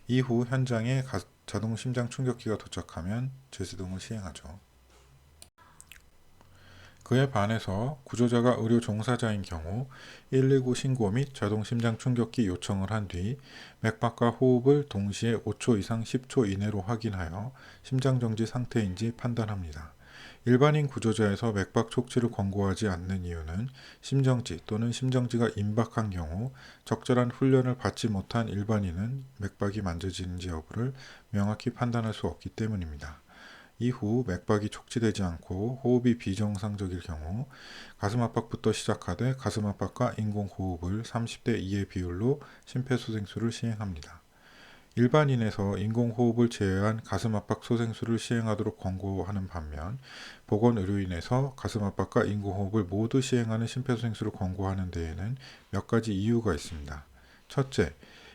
이후 현장에 자동 심장 충격기가 도착하면 제수동을 시행하죠. 그에 반해서 구조자가 의료 종사자인 경우 119 신고 및 자동 심장 충격기 요청을 한 뒤 맥박과 호흡을 동시에 5초 이상 10초 이내로 확인하여 심장 정지 상태인지 판단합니다. 일반인 구조자에서 맥박 촉지를 권고하지 않는 이유는 심정지 또는 심정지가 임박한 경우 적절한 훈련을 받지 못한 일반인은 맥박이 만져지는지 여부를 명확히 판단할 수 없기 때문입니다. 이후 맥박이 촉지되지 않고 호흡이 비정상적일 경우 가슴 압박부터 시작하되 가슴 압박과 인공호흡을 30대 2의 비율로 심폐소생술을 시행합니다. 일반인에서 인공호흡을 제외한 가슴압박 소생술을 시행하도록 권고하는 반면 보건의료인에서 가슴압박과 인공호흡을 모두 시행하는 심폐소생술을 권고하는 데에는 몇 가지 이유가 있습니다. 첫째,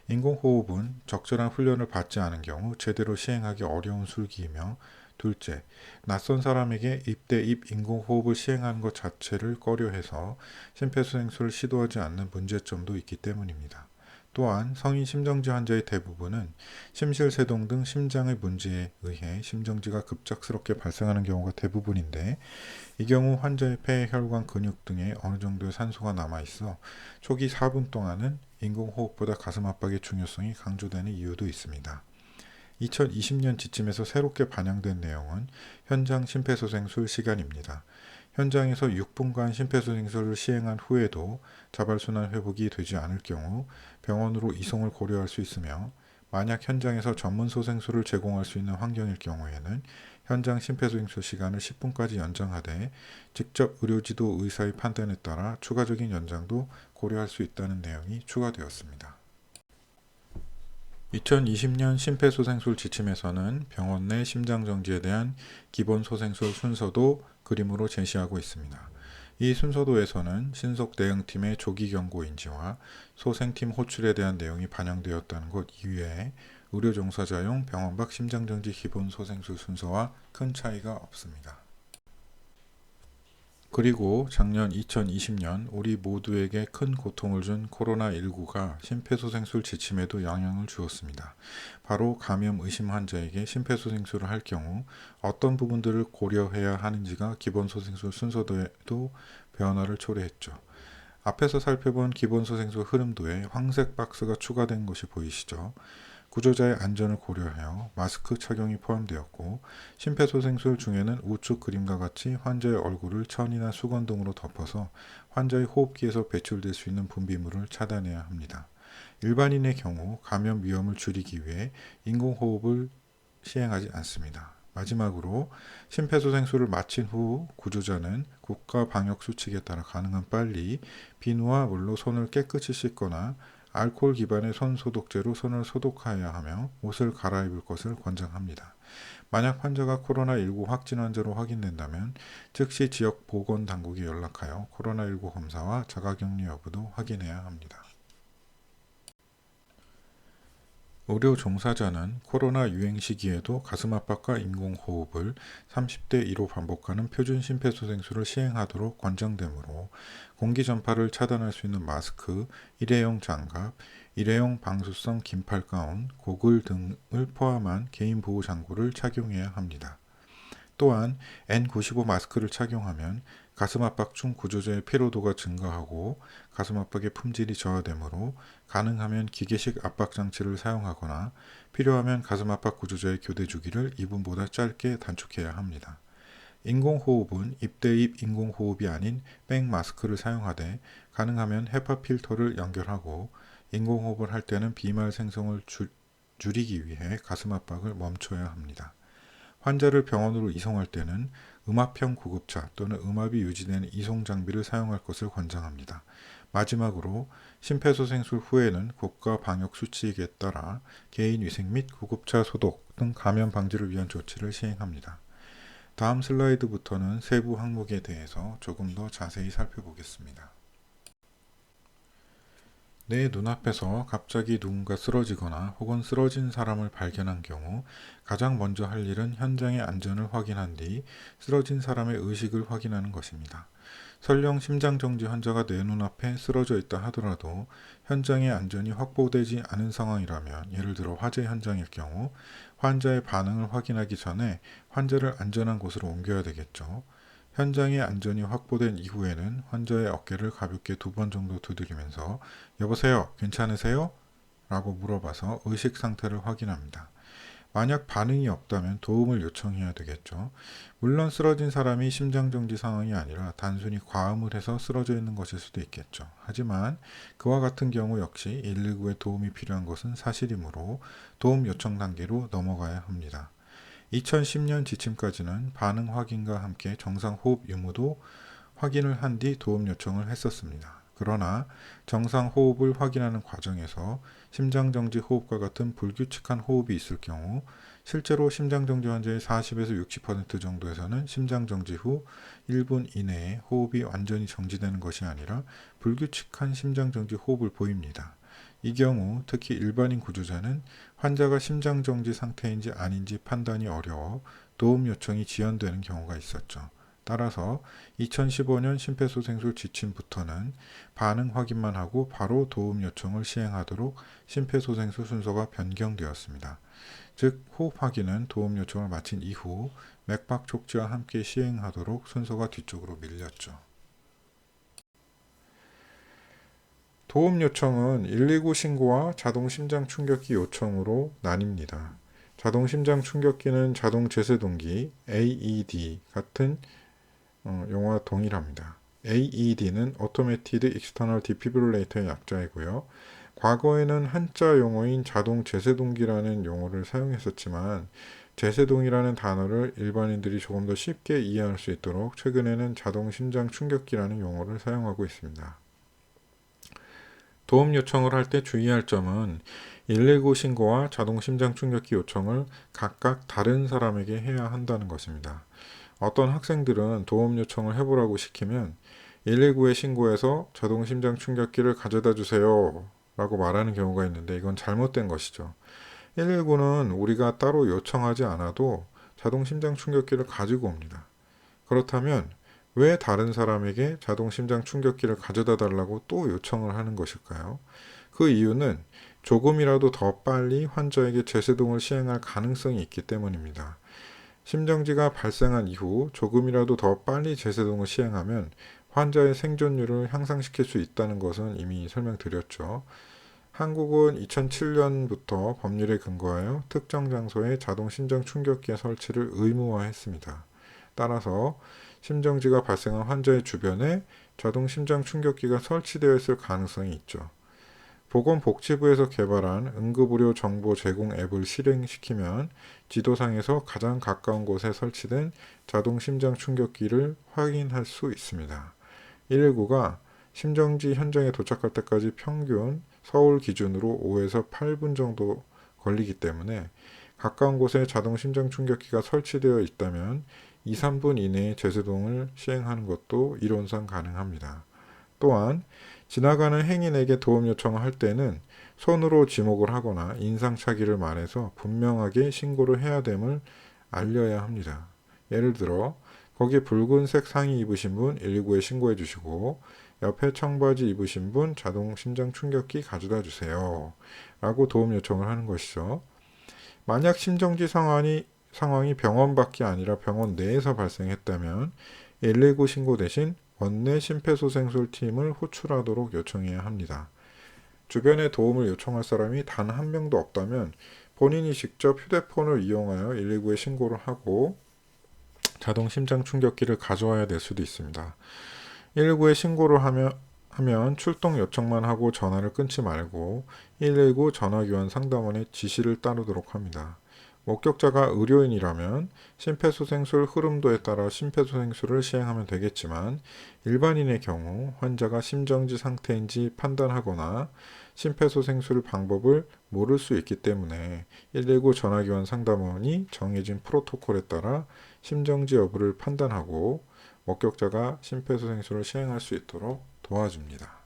인공호흡은 적절한 훈련을 받지 않은 경우 제대로 시행하기 어려운 술기이며, 둘째, 낯선 사람에게 입 대 입 인공호흡을 시행하는 것 자체를 꺼려해서 심폐소생술을 시도하지 않는 문제점도 있기 때문입니다. 또한 성인 심정지 환자의 대부분은 심실세동 등 심장의 문제에 의해 심정지가 급작스럽게 발생하는 경우가 대부분인데, 이 경우 환자의 폐, 혈관, 근육 등에 어느 정도의 산소가 남아있어 초기 4분 동안은 인공호흡보다 가슴압박의 중요성이 강조되는 이유도 있습니다. 2020년 지침에서 새롭게 반영된 내용은 현장 심폐소생술 시간입니다. 현장에서 6분간 심폐소생술을 시행한 후에도 자발순환 회복이 되지 않을 경우 병원으로 이송을 고려할 수 있으며, 만약 현장에서 전문 소생술을 제공할 수 있는 환경일 경우에는 현장 심폐소생술 시간을 10분까지 연장하되 직접 의료지도 의사의 판단에 따라 추가적인 연장도 고려할 수 있다는 내용이 추가되었습니다. 2020년 심폐소생술 지침에서는 병원 내 심장정지에 대한 기본 소생술 순서도 그림으로 제시하고 있습니다. 이 순서도에서는 신속 대응팀의 조기 경고 인지와 소생팀 호출에 대한 내용이 반영되었다는 것 이외에 의료 종사자용 병원 밖 심장정지 기본 소생술 순서와 큰 차이가 없습니다. 그리고 작년 2020년 우리 모두에게 큰 고통을 준 코로나19가 심폐소생술 지침에도 영향을 주었습니다. 바로 감염 의심 환자에게 심폐소생술을 할 경우 어떤 부분들을 고려해야 하는지가 기본 소생술 순서도에도 변화를 초래했죠. 앞에서 살펴본 기본 소생술 흐름도에 황색 박스가 추가된 것이 보이시죠? 구조자의 안전을 고려하여 마스크 착용이 포함되었고, 심폐소생술 중에는 우측 그림과 같이 환자의 얼굴을 천이나 수건 등으로 덮어서 환자의 호흡기에서 배출될 수 있는 분비물을 차단해야 합니다. 일반인의 경우 감염 위험을 줄이기 위해 인공호흡을 시행하지 않습니다. 마지막으로 심폐소생술을 마친 후 구조자는 국가 방역 수칙에 따라 가능한 빨리 비누와 물로 손을 깨끗이 씻거나 알코올 기반의 손 소독제로 손을 소독하여야 하며 옷을 갈아입을 것을 권장합니다. 만약 환자가 코로나19 확진 환자로 확인된다면 즉시 지역 보건당국에 연락하여 코로나19 검사와 자가격리 여부도 확인해야 합니다. 의료 종사자는 코로나 유행 시기에도 가슴 압박과 인공호흡을 30대 1호 반복하는 표준 심폐소생술을 시행하도록 권장되므로 공기 전파를 차단할 수 있는 마스크, 일회용 장갑, 일회용 방수성 긴팔 가운, 고글 등을 포함한 개인 보호 장구를 착용해야 합니다. 또한 N95 마스크를 착용하면 가슴 압박 중 구조자의 피로도가 증가하고 가슴 압박의 품질이 저하되므로 가능하면 기계식 압박 장치를 사용하거나 필요하면 가슴 압박 구조자의 교대 주기를 2분보다 짧게 단축해야 합니다. 인공호흡은 입대입 인공호흡이 아닌 백 마스크를 사용하되 가능하면 헤파 필터를 연결하고, 인공호흡을 할 때는 비말 생성을 줄이기 위해 가슴 압박을 멈춰야 합니다. 환자를 병원으로 이송할 때는 음압형 구급차 또는 음압이 유지되는 이송 장비를 사용할 것을 권장합니다. 마지막으로 심폐소생술 후에는 국가 방역 수칙에 따라 개인위생 및 구급차 소독 등 감염 방지를 위한 조치를 시행합니다. 다음 슬라이드부터는 세부 항목에 대해서 조금 더 자세히 살펴보겠습니다. 내 눈앞에서 갑자기 누군가 쓰러지거나 혹은 쓰러진 사람을 발견한 경우 가장 먼저 할 일은 현장의 안전을 확인한 뒤 쓰러진 사람의 의식을 확인하는 것입니다. 설령 심장정지 환자가 내 눈앞에 쓰러져 있다 하더라도 현장의 안전이 확보되지 않은 상황이라면, 예를 들어 화재 현장일 경우 환자의 반응을 확인하기 전에 환자를 안전한 곳으로 옮겨야 되겠죠. 현장의 안전이 확보된 이후에는 환자의 어깨를 가볍게 2번 정도 두드리면서 "여보세요, 괜찮으세요?" 라고 물어봐서 의식 상태를 확인합니다. 만약 반응이 없다면 도움을 요청해야 되겠죠. 물론 쓰러진 사람이 심장정지 상황이 아니라 단순히 과음을 해서 쓰러져 있는 것일 수도 있겠죠. 하지만 그와 같은 경우 역시 119에 도움이 필요한 것은 사실이므로 도움 요청 단계로 넘어가야 합니다. 2010년 지침까지는 반응 확인과 함께 정상 호흡 유무도 확인을 한 뒤 도움 요청을 했었습니다. 그러나 정상 호흡을 확인하는 과정에서 심장정지 호흡과 같은 불규칙한 호흡이 있을 경우, 실제로 심장정지 환자의 40에서 60% 정도에서는 심장정지 후 1분 이내에 호흡이 완전히 정지되는 것이 아니라 불규칙한 심장정지 호흡을 보입니다. 이 경우 특히 일반인 구조자는 환자가 심장정지 상태인지 아닌지 판단이 어려워 도움 요청이 지연되는 경우가 있었죠. 따라서 2015년 심폐소생술 지침부터는 반응 확인만 하고 바로 도움 요청을 시행하도록 심폐소생술 순서가 변경되었습니다. 즉, 호흡 확인은 도움 요청을 마친 이후 맥박 촉지와 함께 시행하도록 순서가 뒤쪽으로 밀렸죠. 도움 요청은 119 신고와 자동 심장 충격기 요청으로 나뉩니다. 자동 심장 충격기는 자동 제세동기 AED 같은 용어와 동일합니다. AED는 Automated External Defibrillator의 약자이고요. 과거에는 한자 용어인 자동 제세동기라는 용어를 사용했었지만 제세동이라는 단어를 일반인들이 조금 더 쉽게 이해할 수 있도록 최근에는 자동 심장 충격기라는 용어를 사용하고 있습니다. 도움 요청을 할 때 주의할 점은 119 신고와 자동 심장 충격기 요청을 각각 다른 사람에게 해야 한다는 것입니다. 어떤 학생들은 도움 요청을 해보라고 시키면 119에 신고해서 자동 심장 충격기를 가져다 주세요 라고 말하는 경우가 있는데 이건 잘못된 것이죠. 119는 우리가 따로 요청하지 않아도 자동 심장 충격기를 가지고 옵니다. 그렇다면 왜 다른 사람에게 자동 심장 충격기를 가져다 달라고 또 요청을 하는 것일까요? 그 이유는 조금이라도 더 빨리 환자에게 제세동을 시행할 가능성이 있기 때문입니다. 심정지가 발생한 이후 조금이라도 더 빨리 제세동을 시행하면 환자의 생존율을 향상시킬 수 있다는 것은 이미 설명드렸죠. 한국은 2007년부터 법률에 근거하여 특정 장소에 자동 심장 충격기의 설치를 의무화했습니다. 따라서 심정지가 발생한 환자의 주변에 자동 심장 충격기가 설치되어 있을 가능성이 있죠. 보건복지부에서 개발한 응급의료 정보 제공 앱을 실행시키면 지도상에서 가장 가까운 곳에 설치된 자동 심장 충격기를 확인할 수 있습니다. 119가 심정지 현장에 도착할 때까지 평균 서울 기준으로 5에서 8분 정도 걸리기 때문에 가까운 곳에 자동 심장 충격기가 설치되어 있다면 2, 3분 이내에 제세동을 시행하는 것도 이론상 가능합니다. 또한 지나가는 행인에게 도움 요청을 할 때는 손으로 지목을 하거나 인상착의를 말해서 분명하게 신고를 해야 됨을 알려야 합니다. 예를 들어 거기 붉은색 상의 입으신 분 119에 신고해 주시고 옆에 청바지 입으신 분 자동 심장 충격기 가져다 주세요 라고 도움 요청을 하는 것이죠. 만약 심정지 상황이 병원 밖이 아니라 병원 내에서 발생했다면 119 신고 대신 원내 심폐소생술 팀을 호출하도록 요청해야 합니다. 주변에 도움을 요청할 사람이 단 한 명도 없다면 본인이 직접 휴대폰을 이용하여 119에 신고를 하고 자동 심장 충격기를 가져와야 될 수도 있습니다. 119에 신고를 하면 출동 요청만 하고 전화를 끊지 말고 119 전화교환 상담원의 지시를 따르도록 합니다. 목격자가 의료인이라면 심폐소생술 흐름도에 따라 심폐소생술을 시행하면 되겠지만 일반인의 경우 환자가 심정지 상태인지 판단하거나 심폐소생술 방법을 모를 수 있기 때문에 119 전화교환 상담원이 정해진 프로토콜에 따라 심정지 여부를 판단하고 목격자가 심폐소생술을 시행할 수 있도록 도와줍니다.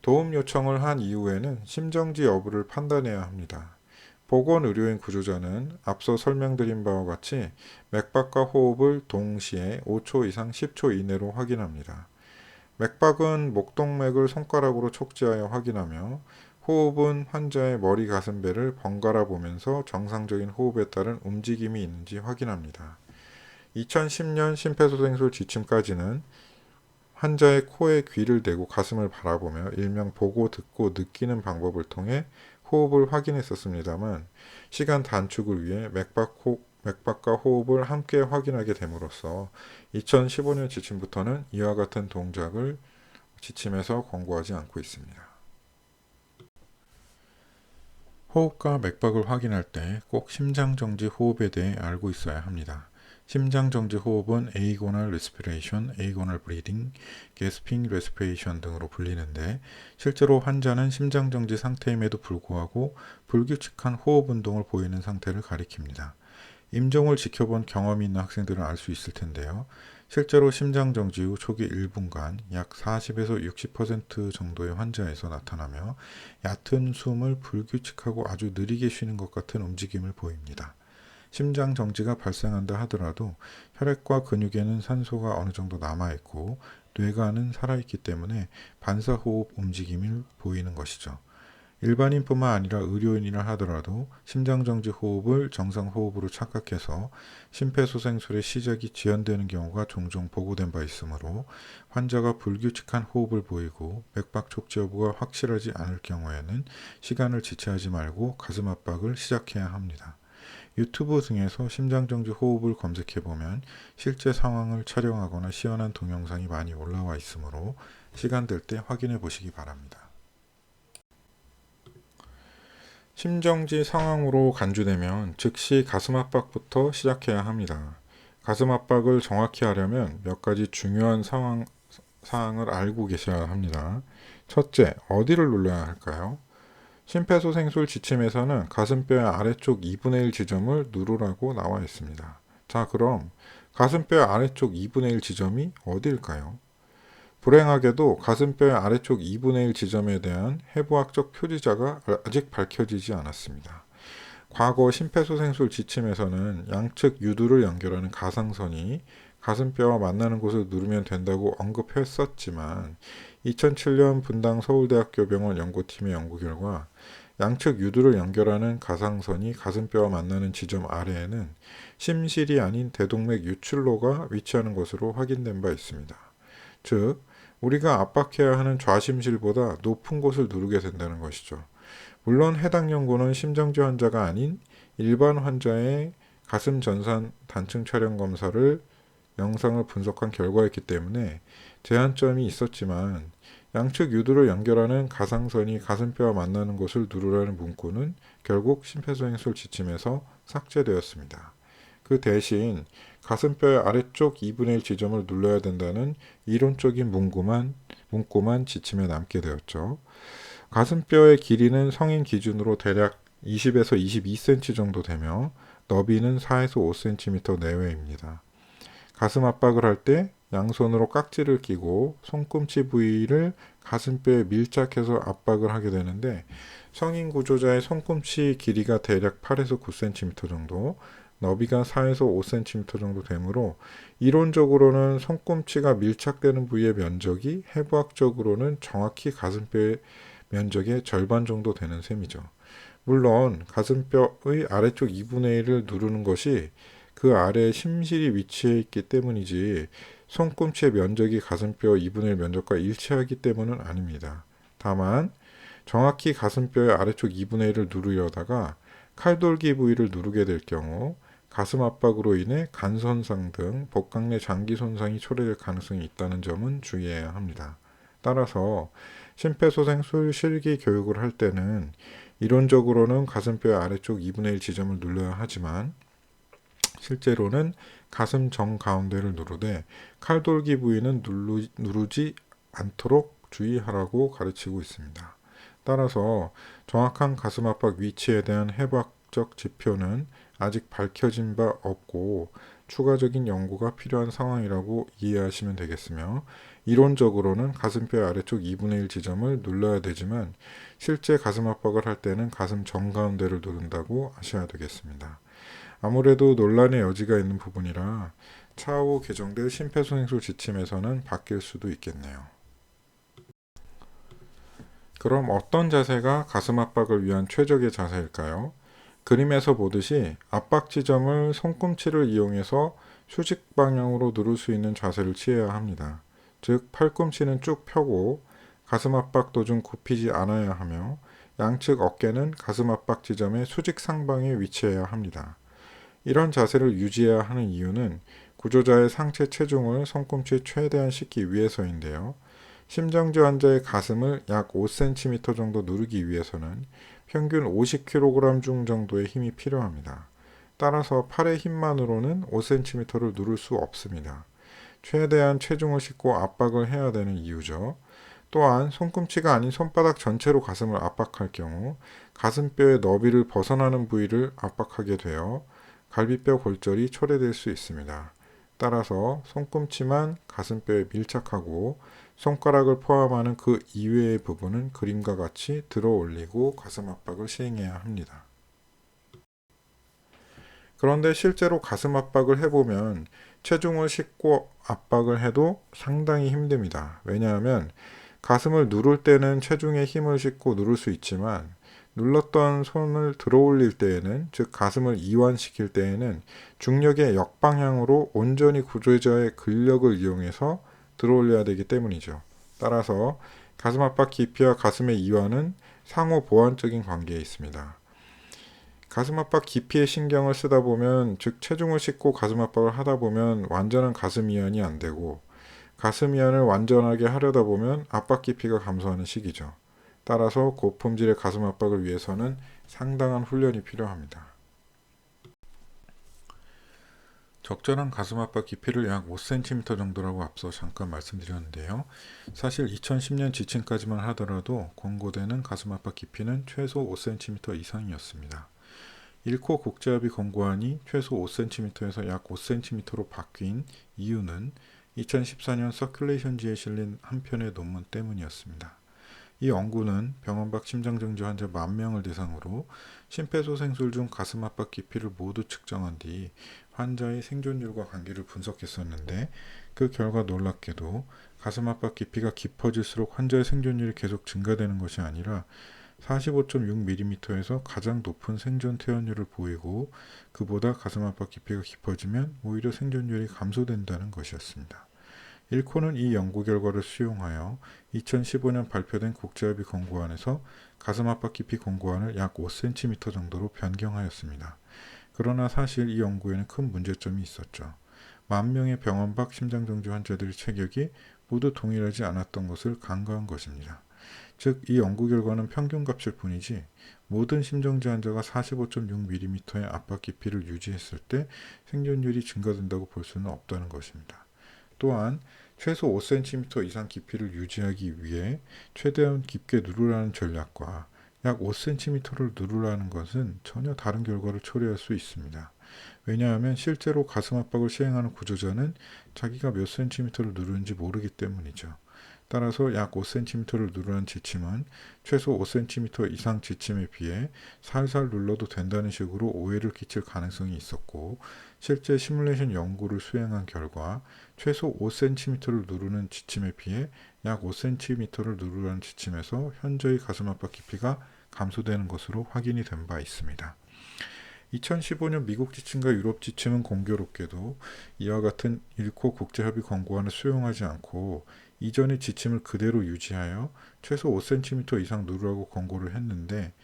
도움 요청을 한 이후에는 심정지 여부를 판단해야 합니다. 보건의료인 구조자는 앞서 설명드린 바와 같이 맥박과 호흡을 동시에 5초 이상 10초 이내로 확인합니다. 맥박은 목동맥을 손가락으로 촉지하여 확인하며 호흡은 환자의 머리 가슴배를 번갈아 보면서 정상적인 호흡에 따른 움직임이 있는지 확인합니다. 2010년 심폐소생술 지침까지는 환자의 코에 귀를 대고 가슴을 바라보며 일명 보고 듣고 느끼는 방법을 통해 호흡을 확인했었습니다만 시간 단축을 위해 맥박과 호흡을 함께 확인하게 됨으로써 2015년 지침부터는 이와 같은 동작을 지침에서 권고하지 않고 있습니다. 호흡과 맥박을 확인할 때 꼭 심장정지 호흡에 대해 알고 있어야 합니다. 심장정지 호흡은 agonal respiration, agonal breathing, gasping respiration 등으로 불리는데 실제로 환자는 심장정지 상태임에도 불구하고 불규칙한 호흡 운동을 보이는 상태를 가리킵니다. 임종을 지켜본 경험이 있는 학생들은 알 수 있을 텐데요. 실제로 심장정지 후 초기 1분간 약 40에서 60% 정도의 환자에서 나타나며 얕은 숨을 불규칙하고 아주 느리게 쉬는 것 같은 움직임을 보입니다. 심장정지가 발생한다 하더라도 혈액과 근육에는 산소가 어느 정도 남아있고 뇌관은 살아있기 때문에 반사호흡 움직임을 보이는 것이죠. 일반인뿐만 아니라 의료인이라 하더라도 심장정지 호흡을 정상 호흡으로 착각해서 심폐소생술의 시작이 지연되는 경우가 종종 보고된 바 있으므로 환자가 불규칙한 호흡을 보이고 맥박 촉지 여부가 확실하지 않을 경우에는 시간을 지체하지 말고 가슴 압박을 시작해야 합니다. 유튜브 등에서 심장정지 호흡을 검색해보면 실제 상황을 촬영하거나 시연한 동영상이 많이 올라와 있으므로 시간 될 때 확인해 보시기 바랍니다. 심정지 상황으로 간주되면 즉시 가슴 압박부터 시작해야 합니다. 가슴 압박을 정확히 하려면 몇 가지 중요한 사항을 알고 계셔야 합니다. 첫째, 어디를 눌러야 할까요? 심폐소생술 지침에서는 가슴뼈의 아래쪽 2분의 1 지점을 누르라고 나와 있습니다. 자, 그럼 가슴뼈의 아래쪽 2분의 1 지점이 어디일까요? 불행하게도 가슴뼈의 아래쪽 2분의 1 지점에 대한 해부학적 표지자가 아직 밝혀지지 않았습니다. 과거 심폐소생술 지침에서는 양측 유두를 연결하는 가상선이 가슴뼈와 만나는 곳을 누르면 된다고 언급했었지만 2007년 분당 서울대학교 병원 연구팀의 연구 결과 양측 유두를 연결하는 가상선이 가슴뼈와 만나는 지점 아래에는 심실이 아닌 대동맥 유출로가 위치하는 것으로 확인된 바 있습니다. 즉, 우리가 압박해야 하는 좌심실보다 높은 곳을 누르게 된다는 것이죠. 물론 해당 연구는 심정지 환자가 아닌 일반 환자의 가슴 전산 단층 촬영 검사를 영상을 분석한 결과였기 때문에 제한점이 있었지만 양측 유두를 연결하는 가상선이 가슴뼈와 만나는 곳을 누르라는 문구는 결국 심폐소생술 지침에서 삭제되었습니다. 그 대신 가슴뼈의 아래쪽 2분의 1 지점을 눌러야 된다는 이론적인 문구만 지침에 남게 되었죠. 가슴뼈의 길이는 성인 기준으로 대략 20에서 22cm 정도 되며 너비는 4에서 5cm 내외입니다. 가슴 압박을 할 때 양손으로 깍지를 끼고 손꿈치 부위를 가슴뼈에 밀착해서 압박을 하게 되는데 성인 구조자의 손꿈치 길이가 대략 8에서 9cm 정도, 너비가 4에서 5cm 정도 되므로 이론적으로는 손꿈치가 밀착되는 부위의 면적이 해부학적으로는 정확히 가슴뼈의 면적의 절반 정도 되는 셈이죠. 물론 가슴뼈의 아래쪽 2분의 1을 누르는 것이 그 아래에 심실이 위치해 있기 때문이지 손꿈치의 면적이 가슴뼈 2분의 1 면적과 일치하기 때문은 아닙니다. 다만 정확히 가슴뼈의 아래쪽 2분의 1을 누르려다가 칼돌기 부위를 누르게 될 경우 가슴 압박으로 인해 간 손상 등 복강 내 장기 손상이 초래될 가능성이 있다는 점은 주의해야 합니다. 따라서 심폐소생술 실기 교육을 할 때는 이론적으로는 가슴뼈의 아래쪽 2분의 1 지점을 눌러야 하지만 실제로는 가슴 정가운데를 누르되 칼돌기 부위는 누르지 않도록 주의하라고 가르치고 있습니다. 따라서 정확한 가슴 압박 위치에 대한 해부학적 지표는 아직 밝혀진 바 없고 추가적인 연구가 필요한 상황이라고 이해하시면 되겠으며 이론적으로는 가슴뼈 아래쪽 2분의 1 지점을 눌러야 되지만 실제 가슴 압박을 할 때는 가슴 정가운데를 누른다고 하셔야 되겠습니다. 아무래도 논란의 여지가 있는 부분이라 차후 개정될 심폐소생술 지침에서는 바뀔 수도 있겠네요. 그럼 어떤 자세가 가슴 압박을 위한 최적의 자세일까요? 그림에서 보듯이 압박 지점을 손꿈치를 이용해서 수직 방향으로 누를 수 있는 자세를 취해야 합니다. 즉 팔꿈치는 쭉 펴고 가슴 압박 도중 굽히지 않아야 하며 양측 어깨는 가슴 압박 지점의 수직 상방에 위치해야 합니다. 이런 자세를 유지해야 하는 이유는 구조자의 상체 체중을 손꿈치에 최대한 싣기 위해서인데요. 심정지 환자의 가슴을 약 5cm 정도 누르기 위해서는 평균 50kg 중 정도의 힘이 필요합니다. 따라서 팔의 힘만으로는 5cm를 누를 수 없습니다. 최대한 체중을 싣고 압박을 해야 되는 이유죠. 또한 손꿈치가 아닌 손바닥 전체로 가슴을 압박할 경우 가슴뼈의 너비를 벗어나는 부위를 압박하게 되어 갈비뼈 골절이 초래될 수 있습니다. 따라서 손꿈치만 가슴뼈에 밀착하고 손가락을 포함하는 그 이외의 부분은 그림과 같이 들어 올리고 가슴 압박을 시행해야 합니다. 그런데 실제로 가슴 압박을 해보면 체중을 싣고 압박을 해도 상당히 힘듭니다. 왜냐하면 가슴을 누를 때는 체중에 힘을 싣고 누를 수 있지만 눌렀던 손을 들어 올릴 때에는, 즉 가슴을 이완시킬 때에는 중력의 역방향으로 온전히 구조자의 근력을 이용해서 들어 올려야 되기 때문이죠. 따라서 가슴 압박 깊이와 가슴의 이완은 상호 보완적인 관계에 있습니다. 가슴 압박 깊이에 신경을 쓰다 보면, 즉 체중을 싣고 가슴 압박을 하다 보면 완전한 가슴 이완이 안 되고, 가슴 이완을 완전하게 하려다 보면 압박 깊이가 감소하는 시기죠. 따라서 고품질의 가슴 압박을 위해서는 상당한 훈련이 필요합니다. 적절한 가슴 압박 깊이를 약 5cm 정도라고 앞서 잠깐 말씀드렸는데요. 사실 2010년 지침까지만 하더라도 권고되는 가슴 압박 깊이는 최소 5cm 이상이었습니다. 1코 국제협의 권고안이 최소 5cm에서 약 5cm로 바뀐 이유는 2014년 서큘레이션지에 실린 한 편의 논문 때문이었습니다. 이 연구는 병원 밖 심장정지 환자 10,000명을 대상으로 심폐소생술 중 가슴 압박 깊이를 모두 측정한 뒤 환자의 생존율과 관계를 분석했었는데, 그 결과 놀랍게도 가슴 압박 깊이가 깊어질수록 환자의 생존율이 계속 증가되는 것이 아니라 45.6mm에서 가장 높은 생존 퇴원율을 보이고, 그보다 가슴 압박 깊이가 깊어지면 오히려 생존율이 감소된다는 것이었습니다. 일코는 이 연구 결과를 수용하여 2015년 발표된 국제협의 권고안에서 가슴 압박 깊이 권고안을 약 5cm 정도로 변경하였습니다. 그러나 사실 이 연구에는 큰 문제점이 있었죠. 10,000명의 병원 밖 심장정지 환자들의 체격이 모두 동일하지 않았던 것을 간과한 것입니다. 즉, 이 연구 결과는 평균값일 뿐이지 모든 심정지 환자가 45.6mm의 압박 깊이를 유지했을 때 생존율이 증가된다고 볼 수는 없다는 것입니다. 또한 최소 5cm 이상 깊이를 유지하기 위해 최대한 깊게 누르라는 전략과 약 5cm를 누르라는 것은 전혀 다른 결과를 초래할 수 있습니다. 왜냐하면 실제로 가슴 압박을 시행하는 구조자는 자기가 몇 cm를 누르는지 모르기 때문이죠. 따라서 약 5cm를 누르는 지침은 최소 5cm 이상 지침에 비해 살살 눌러도 된다는 식으로 오해를 끼칠 가능성이 있었고, 실제 시뮬레이션 연구를 수행한 결과 최소 5cm를 누르는 지침에 비해 약 5cm를 누르라는 지침에서 현저히 가슴 압박 깊이가 감소되는 것으로 확인이 된 바 있습니다. 2015년 미국 지침과 유럽 지침은 공교롭게도 이와 같은 1코 국제협의 권고안을 수용하지 않고 이전의 지침을 그대로 유지하여 최소 5cm 이상 누르라고 권고를 했는데,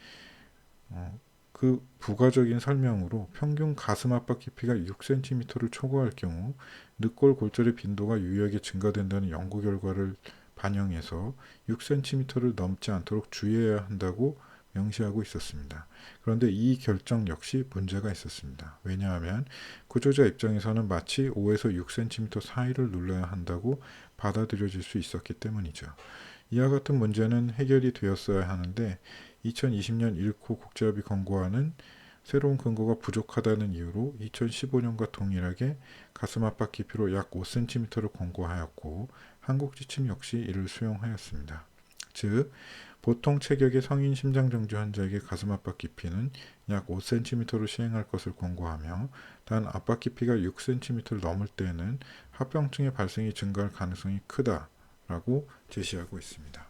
그 부가적인 설명으로 평균 가슴 압박 깊이가 6cm를 초과할 경우 늑골 골절의 빈도가 유의하게 증가된다는 연구 결과를 반영해서 6cm를 넘지 않도록 주의해야 한다고 명시하고 있었습니다. 그런데 이 결정 역시 문제가 있었습니다. 왜냐하면 구조자 입장에서는 마치 5에서 6cm 사이를 눌러야 한다고 받아들여질 수 있었기 때문이죠. 이와 같은 문제는 해결이 되었어야 하는데 2020년 1코 국제협의 권고안은 새로운 근거가 부족하다는 이유로 2015년과 동일하게 가슴 압박 깊이로 약 5cm를 권고하였고, 한국 지침 역시 이를 수용하였습니다. 즉, 보통 체격의 성인 심장정지 환자에게 가슴 압박 깊이는 약 5cm로 시행할 것을 권고하며, 단 압박 깊이가 6cm를 넘을 때에는 합병증의 발생이 증가할 가능성이 크다라고 제시하고 있습니다.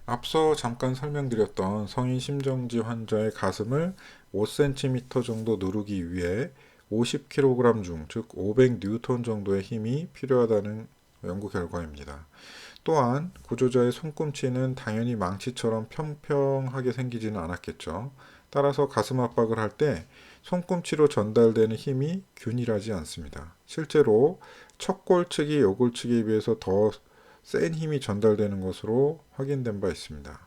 앞서 잠깐 설명드렸던 성인 심정지 환자의 가슴을 5cm 정도 누르기 위해 50kg 중, 즉 500N 정도의 힘이 필요하다는 연구 결과입니다. 또한 구조자의 손꿈치는 당연히 망치처럼 평평하게 생기지는 않았겠죠. 따라서 가슴 압박을 할 때 손꿈치로 전달되는 힘이 균일하지 않습니다. 실제로 척골 측이 요골 측에 비해서 더 센 힘이 전달되는 것으로 확인된 바 있습니다.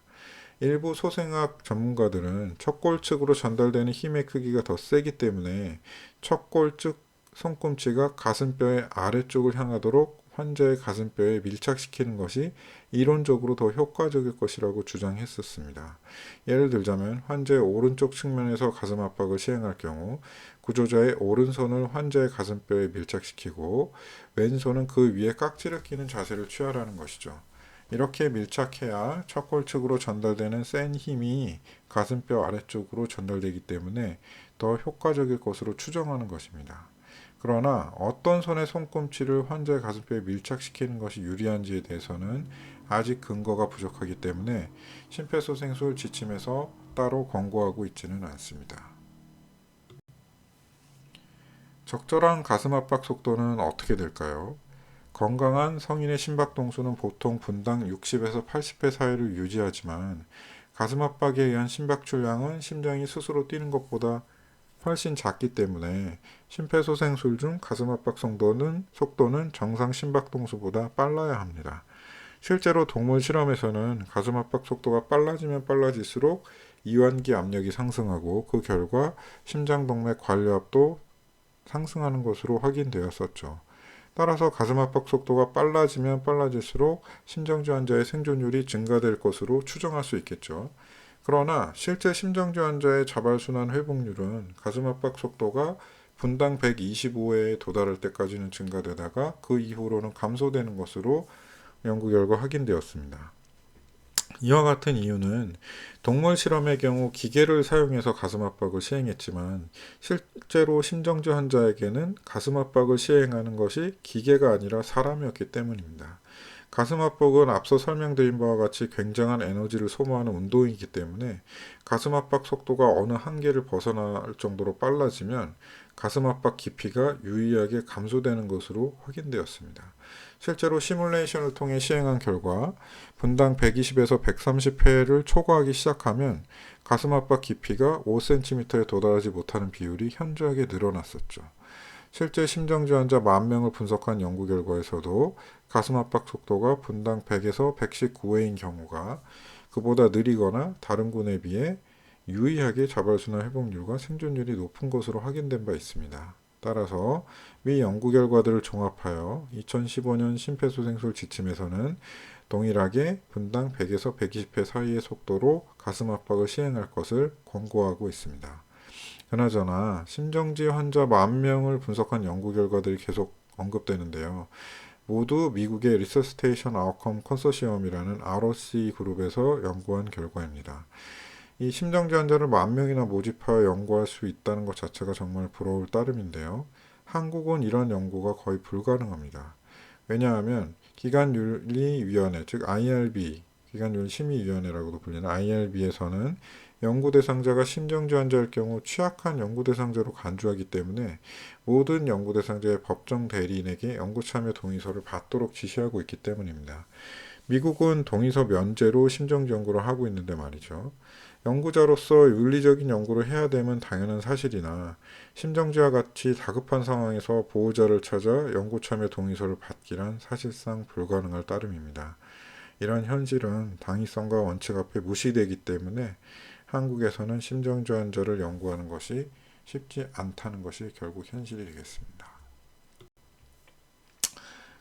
일부 소생학 전문가들은 척골 측으로 전달되는 힘의 크기가 더 세기 때문에 척골 측 손꿈치가 가슴뼈의 아래쪽을 향하도록 환자의 가슴뼈에 밀착시키는 것이 이론적으로 더 효과적일 것이라고 주장했었습니다. 예를 들자면 환자의 오른쪽 측면에서 가슴 압박을 시행할 경우 구조자의 오른손을 환자의 가슴뼈에 밀착시키고 왼손은 그 위에 깍지를 끼는 자세를 취하라는 것이죠. 이렇게 밀착해야 척골 측으로 전달되는 센 힘이 가슴뼈 아래쪽으로 전달되기 때문에 더 효과적일 것으로 추정하는 것입니다. 그러나 어떤 손의 손꿈치를 환자의 가슴뼈에 밀착시키는 것이 유리한지에 대해서는 아직 근거가 부족하기 때문에 심폐소생술 지침에서 따로 권고하고 있지는 않습니다. 적절한 가슴 압박 속도는 어떻게 될까요? 건강한 성인의 심박 동수는 보통 분당 60에서 80회 사이를 유지하지만 가슴 압박에 의한 심박 출량은 심장이 스스로 뛰는 것보다 훨씬 작기 때문에 심폐소생술 중 가슴 압박 속도는 정상 심박 동수보다 빨라야 합니다. 실제로 동물 실험에서는 가슴 압박 속도가 빨라지면 빨라질수록 이완기 압력이 상승하고 그 결과 심장동맥 관류압도 상승하는 것으로 확인되었었죠. 따라서 가슴 압박 속도가 빨라지면 빨라질수록 심정지 환자의 생존율이 증가될 것으로 추정할 수 있겠죠. 그러나 실제 심정지 환자의 자발순환 회복률은 가슴 압박 속도가 분당 125회에 도달할 때까지는 증가되다가 그 이후로는 감소되는 것으로 연구 결과 확인되었습니다. 이와 같은 이유는 동물 실험의 경우 기계를 사용해서 가슴 압박을 시행했지만 실제로 심정지 환자에게는 가슴 압박을 시행하는 것이 기계가 아니라 사람이었기 때문입니다. 가슴 압박은 앞서 설명드린 바와 같이 굉장한 에너지를 소모하는 운동이기 때문에 가슴 압박 속도가 어느 한계를 벗어날 정도로 빨라지면 가슴 압박 깊이가 유의하게 감소되는 것으로 확인되었습니다. 실제로 시뮬레이션을 통해 시행한 결과 분당 120에서 130회를 초과하기 시작하면 가슴 압박 깊이가 5cm에 도달하지 못하는 비율이 현저하게 늘어났었죠. 실제 심정지 환자 10,000명을 분석한 연구 결과에서도 가슴 압박 속도가 분당 100에서 119회인 경우가 그보다 느리거나 다른 군에 비해 유의하게 자발순환 회복률과 생존율이 높은 것으로 확인된 바 있습니다. 따라서 미 연구 결과들을 종합하여 2015년 심폐소생술 지침에서는 동일하게 분당 100에서 120회 사이의 속도로 가슴 압박을 시행할 것을 권고하고 있습니다. 그나저나 심정지 환자 10,000명을 분석한 연구 결과들이 계속 언급되는데요. 모두 미국의 리서스테이션 아웃컴 컨소시엄이라는 ROC 그룹에서 연구한 결과입니다. 이 심정지 환자를 10,000명이나 모집하여 연구할 수 있다는 것 자체가 정말 부러울 따름인데요. 한국은 이런 연구가 거의 불가능합니다. 왜냐하면 기관윤리위원회, 즉 IRB, 기관윤리심의위원회라고도 불리는 IRB에서는 연구 대상자가 심정지 환자일 경우 취약한 연구 대상자로 간주하기 때문에 모든 연구 대상자의 법정 대리인에게 연구 참여 동의서를 받도록 지시하고 있기 때문입니다. 미국은 동의서 면제로 심정지 연구를 하고 있는데 말이죠. 연구자로서 윤리적인 연구를 해야 됨은 당연한 사실이나 심정지와 같이 다급한 상황에서 보호자를 찾아 연구 참여 동의서를 받기란 사실상 불가능할 따름입니다. 이런 현실은 당위성과 원칙 앞에 무시되기 때문에 한국에서는 심정지 환자를 연구하는 것이 쉽지 않다는 것이 결국 현실이 되겠습니다.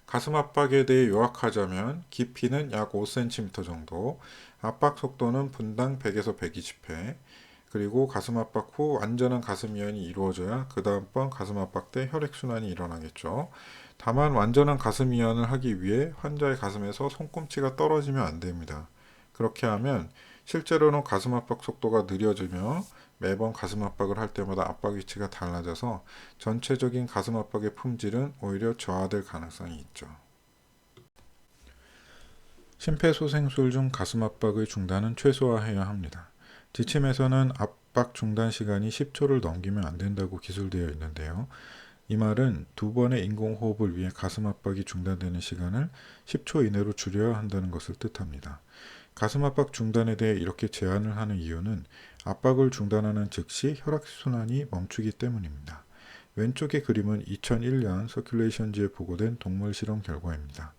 가슴 압박에 대해 요약하자면 깊이는 약 5cm 정도, 압박 속도는 분당 100에서 120회, 그리고 가슴 압박 후 완전한 가슴 이완이 이루어져야 그 다음번 가슴 압박 때 혈액순환이 일어나겠죠. 다만 완전한 가슴 이완을 하기 위해 환자의 가슴에서 손꿈치가 떨어지면 안 됩니다. 그렇게 하면 실제로는 가슴 압박 속도가 느려지며 매번 가슴 압박을 할 때마다 압박 위치가 달라져서 전체적인 가슴 압박의 품질은 오히려 저하될 가능성이 있죠. 심폐소생술 중 가슴 압박의 중단은 최소화해야 합니다. 지침에서는 압박 중단 시간이 10초를 넘기면 안 된다고 기술되어 있는데요. 이 말은 2번의 인공호흡을 위해 가슴 압박이 중단되는 시간을 10초 이내로 줄여야 한다는 것을 뜻합니다. 가슴 압박 중단에 대해 이렇게 제한을 하는 이유는 압박을 중단하는 즉시 혈액순환이 멈추기 때문입니다. 왼쪽의 그림은 2001년 서큘레이션지에 보고된 동물 실험 결과입니다.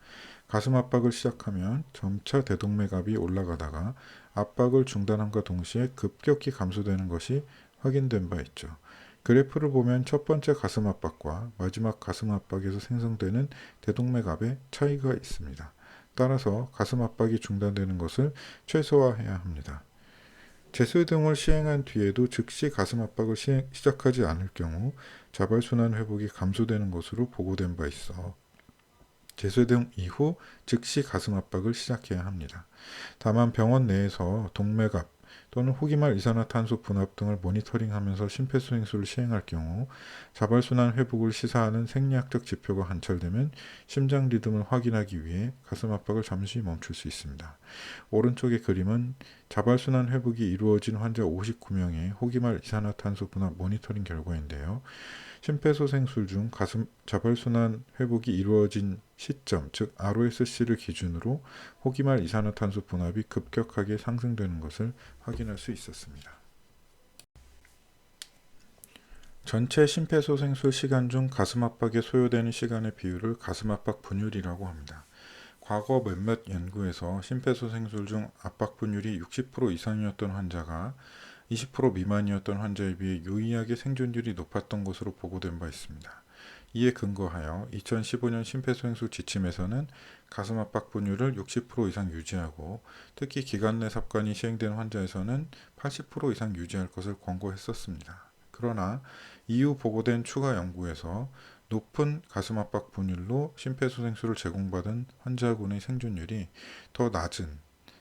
가슴 압박을 시작하면 점차 대동맥압이 올라가다가 압박을 중단함과 동시에 급격히 감소되는 것이 확인된 바 있죠. 그래프를 보면 첫 번째 가슴 압박과 마지막 가슴 압박에서 생성되는 대동맥압의 차이가 있습니다. 따라서 가슴 압박이 중단되는 것을 최소화해야 합니다. 제수등을 시행한 뒤에도 즉시 가슴 압박을 시작하지 않을 경우 자발순환 회복이 감소되는 것으로 보고된 바 있어 제수등 이후 즉시 가슴 압박을 시작해야 합니다. 다만 병원 내에서 동맥압, 또는 호기말 이산화탄소 분압 등을 모니터링하면서 심폐소생술을 시행할 경우 자발순환 회복을 시사하는 생리학적 지표가 관찰되면 심장 리듬을 확인하기 위해 가슴 압박을 잠시 멈출 수 있습니다. 오른쪽의 그림은 자발순환 회복이 이루어진 환자 59명의 호기말 이산화탄소 분압 모니터링 결과인데요. 심폐소생술 중 가슴 자발순환 회복이 이루어진 시점, 즉 ROSC를 기준으로 호기말 이산화탄소 분압이 급격하게 상승되는 것을 확인할 수 있었습니다. 전체 심폐소생술 시간 중 가슴 압박에 소요되는 시간의 비율을 가슴 압박 분율이라고 합니다. 과거 몇몇 연구에서 심폐소생술 중 압박 분율이 60% 이상이었던 환자가 20% 미만이었던 환자에 비해 유의하게 생존율이 높았던 것으로 보고된 바 있습니다. 이에 근거하여 2015년 심폐소생술 지침에서는 가슴 압박 분율을 60% 이상 유지하고 특히 기관 내 삽관이 시행된 환자에서는 80% 이상 유지할 것을 권고했었습니다. 그러나 이후 보고된 추가 연구에서 높은 가슴 압박 분율로 심폐소생술을 제공받은 환자군의 생존율이 더 낮은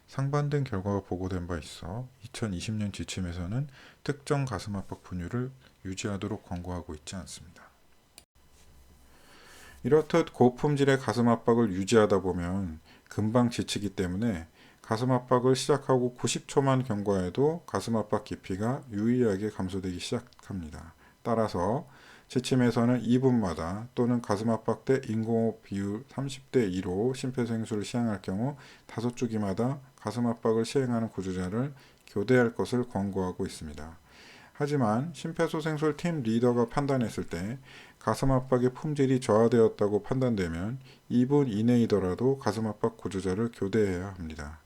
상반된 결과가 보고된 바 있어 2020년 지침에서는 특정 가슴 압박 분율을 유지하도록 권고하고 있지 않습니다. 이렇듯 고품질의 가슴 압박을 유지하다 보면 금방 지치기 때문에 가슴 압박을 시작하고 90초만 경과해도 가슴 압박 깊이가 유의하게 감소되기 시작합니다. 따라서 지침에서는 2분마다 또는 가슴 압박 때 인공호흡 비율 30대 2로 심폐소생술을 시행할 경우 5주기마다 가슴 압박을 시행하는 구조자를 교대할 것을 권고하고 있습니다. 하지만 심폐소생술 팀 리더가 판단했을 때 가슴 압박의 품질이 저하되었다고 판단되면 2분 이내이더라도 가슴 압박 구조자를 교대해야 합니다.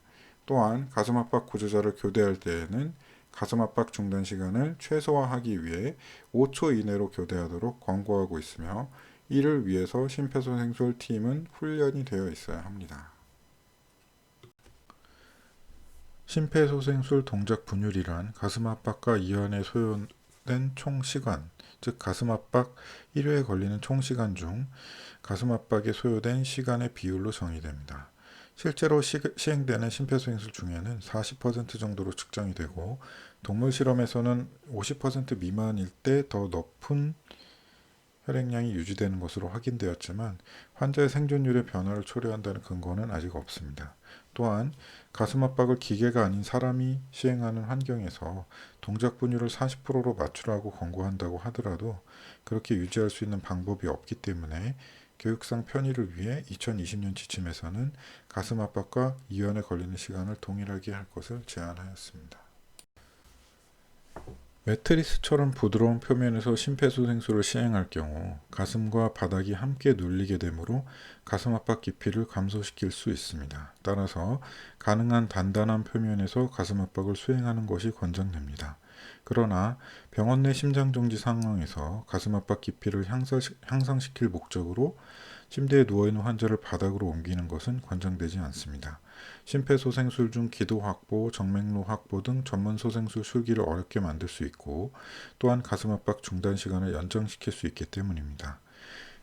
또한 가슴 압박 구조자를 교대할 때에는 가슴 압박 중단 시간을 최소화하기 위해 5초 이내로 교대하도록 권고하고 있으며 이를 위해서 심폐소생술 팀은 훈련이 되어 있어야 합니다. 심폐소생술 동작 분율이란 가슴 압박과 이완에 소요된 총 시간, 즉 가슴 압박 1회에 걸리는 총 시간 중 가슴 압박에 소요된 시간의 비율로 정의됩니다. 실제로 시행되는 심폐소생술 중에는 40% 정도로 측정이 되고 동물 실험에서는 50% 미만일 때 더 높은 혈액량이 유지되는 것으로 확인되었지만 환자의 생존율의 변화를 초래한다는 근거는 아직 없습니다. 또한 가슴 압박을 기계가 아닌 사람이 시행하는 환경에서 동작 분율을 40%로 맞추라고 권고한다고 하더라도 그렇게 유지할 수 있는 방법이 없기 때문에 교육상 편의를 위해 2020년 지침에서는 가슴 압박과 이완에 걸리는 시간을 동일하게 할 것을 제안하였습니다. 매트리스처럼 부드러운 표면에서 심폐소생술을 시행할 경우 가슴과 바닥이 함께 눌리게 되므로 가슴 압박 깊이를 감소시킬 수 있습니다. 따라서 가능한 단단한 표면에서 가슴 압박을 수행하는 것이 권장됩니다. 그러나 병원 내 심장정지 상황에서 가슴 압박 깊이를 향상시킬 목적으로 침대에 누워있는 환자를 바닥으로 옮기는 것은 권장되지 않습니다. 심폐소생술 중 기도 확보, 정맥류 확보 등 전문 소생술 술기를 어렵게 만들 수 있고 또한 가슴 압박 중단 시간을 연장시킬 수 있기 때문입니다.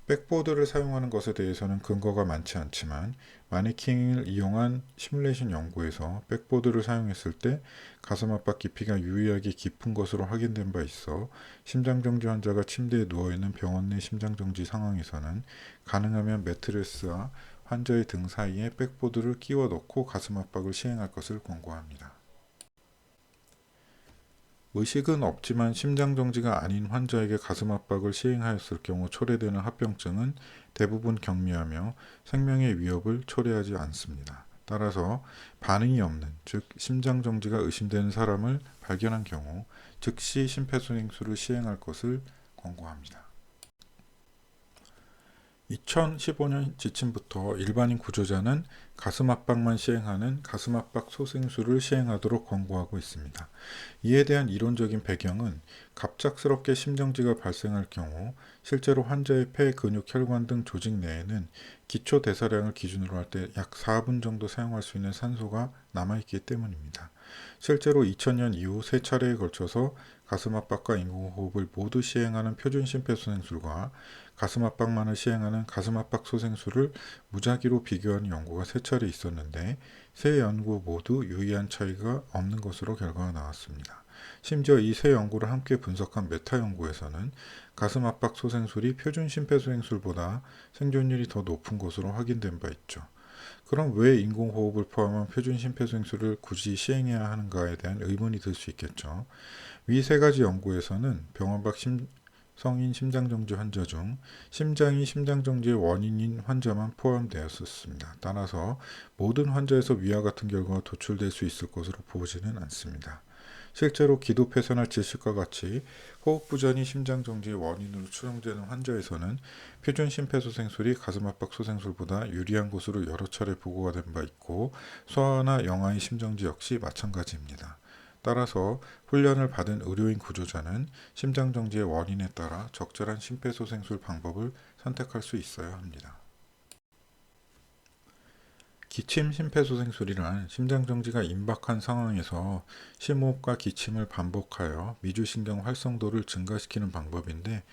백보드를 사용하는 것에 대해서는 근거가 많지 않지만 마네킹을 이용한 시뮬레이션 연구에서 백보드를 사용했을 때 가슴 압박 깊이가 유의하게 깊은 것으로 확인된 바 있어 심장정지 환자가 침대에 누워있는 병원 내 심장정지 상황에서는 가능하면 매트리스와 환자의 등 사이에 백보드를 끼워 넣고 가슴 압박을 시행할 것을 권고합니다. 의식은 없지만 심장정지가 아닌 환자에게 가슴 압박을 시행하였을 경우 초래되는 합병증은 대부분 경미하며 생명의 위협을 초래하지 않습니다. 따라서 반응이 없는, 즉 심장정지가 의심되는 사람을 발견한 경우 즉시 심폐소생술을 시행할 것을 권고합니다. 2015년 지침부터 일반인 구조자는 가슴 압박만 시행하는 가슴 압박 소생술을 시행하도록 권고하고 있습니다. 이에 대한 이론적인 배경은 갑작스럽게 심정지가 발생할 경우 실제로 환자의 폐, 근육, 혈관 등 조직 내에는 기초 대사량을 기준으로 할 때 약 4분 정도 사용할 수 있는 산소가 남아있기 때문입니다. 실제로 2000년 이후 3차례에 걸쳐서 가슴 압박과 인공호흡을 모두 시행하는 표준 심폐소생술과 가슴 압박만을 시행하는 가슴 압박 소생술을 무작위로 비교하는 연구가 세 차례 있었는데 세 연구 모두 유의한 차이가 없는 것으로 결과가 나왔습니다. 심지어 이 세 연구를 함께 분석한 메타 연구에서는 가슴 압박 소생술이 표준 심폐소생술보다 생존율이 더 높은 것으로 확인된 바 있죠. 그럼 왜 인공호흡을 포함한 표준 심폐소생술을 굳이 시행해야 하는가에 대한 의문이 들 수 있겠죠. 위 세 가지 연구에서는 병원 밖 성인 심장정지 환자 중 심장이 심장정지의 원인인 환자만 포함되었었습니다. 따라서 모든 환자에서 위와 같은 결과가 도출될 수 있을 것으로 보지는 않습니다. 실제로 기도 폐쇄나 질식과 같이 호흡 부전이 심장정지의 원인으로 추정되는 환자에서는 표준 심폐소생술이 가슴 압박 소생술보다 유리한 것으로 여러 차례 보고가 된 바 있고 소아나 영아의 심정지 역시 마찬가지입니다. 따라서 훈련을 받은 의료인 구조자는 심장정지의 원인에 따라 적절한 심폐소생술 방법을 선택할 수 있어야 합니다. 기침 심폐소생술이란 심장정지가 임박한 상황에서 심호흡과 기침을 반복하여 미주신경 활성도를 증가시키는 방법인데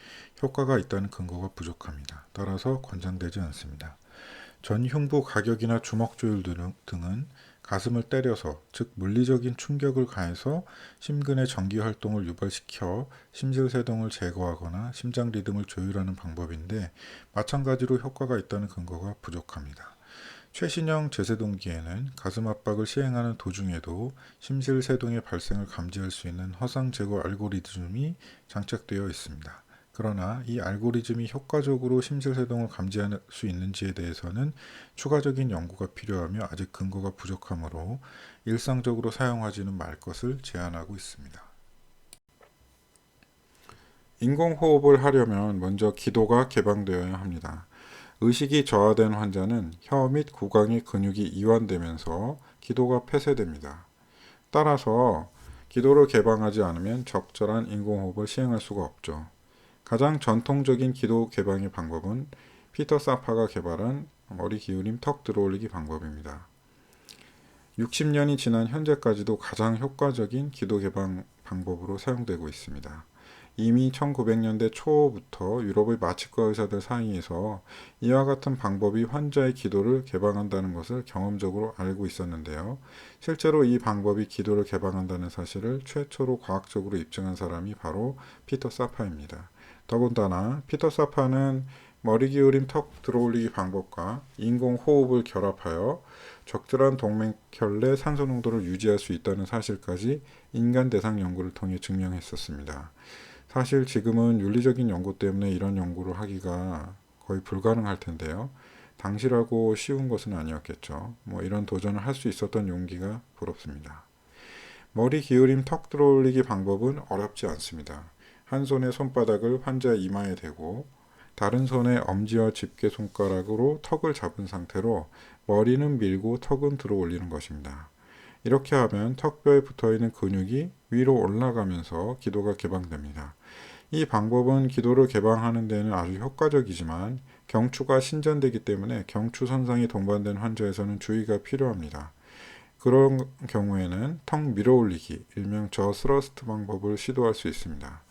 효과가 있다는 근거가 부족합니다. 따라서 권장되지 않습니다. 전흉부 가격이나 주먹 조율 등은 가슴을 때려서, 즉 물리적인 충격을 가해서 심근의 전기 활동을 유발시켜 심실세동을 제거하거나 심장 리듬을 조율하는 방법인데 마찬가지로 효과가 있다는 근거가 부족합니다. 최신형 제세동기에는 가슴 압박을 시행하는 도중에도 심실세동의 발생을 감지할 수 있는 허상 제거 알고리즘이 장착되어 있습니다. 그러나 이 알고리즘이 효과적으로 심실세동을 감지할 수 있는지에 대해서는 추가적인 연구가 필요하며 아직 근거가 부족하므로 일상적으로 사용하지는 말 것을 제안하고 있습니다. 인공호흡을 하려면 먼저 기도가 개방되어야 합니다. 의식이 저하된 환자는 혀 및 구강의 근육이 이완되면서 기도가 폐쇄됩니다. 따라서 기도를 개방하지 않으면 적절한 인공호흡을 시행할 수가 없죠. 가장 전통적인 기도 개방의 방법은 피터 사파가 개발한 머리 기울임 턱 들어올리기 방법입니다. 60년이 지난 현재까지도 가장 효과적인 기도 개방 방법으로 사용되고 있습니다. 이미 1900년대 초부터 유럽의 마취과 의사들 사이에서 이와 같은 방법이 환자의 기도를 개방한다는 것을 경험적으로 알고 있었는데요. 실제로 이 방법이 기도를 개방한다는 사실을 최초로 과학적으로 입증한 사람이 바로 피터 사파입니다. 더군다나 피터 사파는 머리 기울임 턱 들어올리기 방법과 인공호흡을 결합하여 적절한 동맥혈 내 산소 농도를 유지할 수 있다는 사실까지 인간 대상 연구를 통해 증명했었습니다. 사실 지금은 윤리적인 연구 때문에 이런 연구를 하기가 거의 불가능할 텐데요. 당시라고 쉬운 것은 아니었겠죠. 이런 도전을 할 수 있었던 용기가 부럽습니다. 머리 기울임 턱 들어올리기 방법은 어렵지 않습니다. 한 손의 손바닥을 환자 이마에 대고 다른 손의 엄지와 집게 손가락으로 턱을 잡은 상태로 머리는 밀고 턱은 들어 올리는 것입니다. 이렇게 하면 턱뼈에 붙어있는 근육이 위로 올라가면서 기도가 개방됩니다. 이 방법은 기도를 개방하는 데는 아주 효과적이지만 경추가 신전되기 때문에 경추 손상이 동반된 환자에서는 주의가 필요합니다. 그런 경우에는 턱 밀어 올리기, 일명 저 스러스트 방법을 시도할 수 있습니다.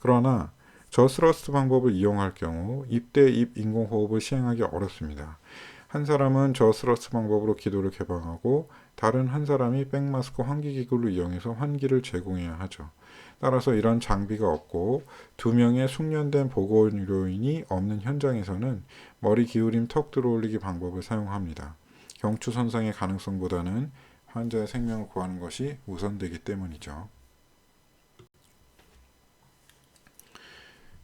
그러나 저 스러스트 방법을 이용할 경우 입 대 입 인공호흡을 시행하기 어렵습니다. 한 사람은 저 스러스트 방법으로 기도를 개방하고 다른 한 사람이 백마스크 환기기구를 이용해서 환기를 제공해야 하죠. 따라서 이런 장비가 없고 두 명의 숙련된 보건의료인이 없는 현장에서는 머리 기울임 턱 들어올리기 방법을 사용합니다. 경추 손상의 가능성보다는 환자의 생명을 구하는 것이 우선되기 때문이죠.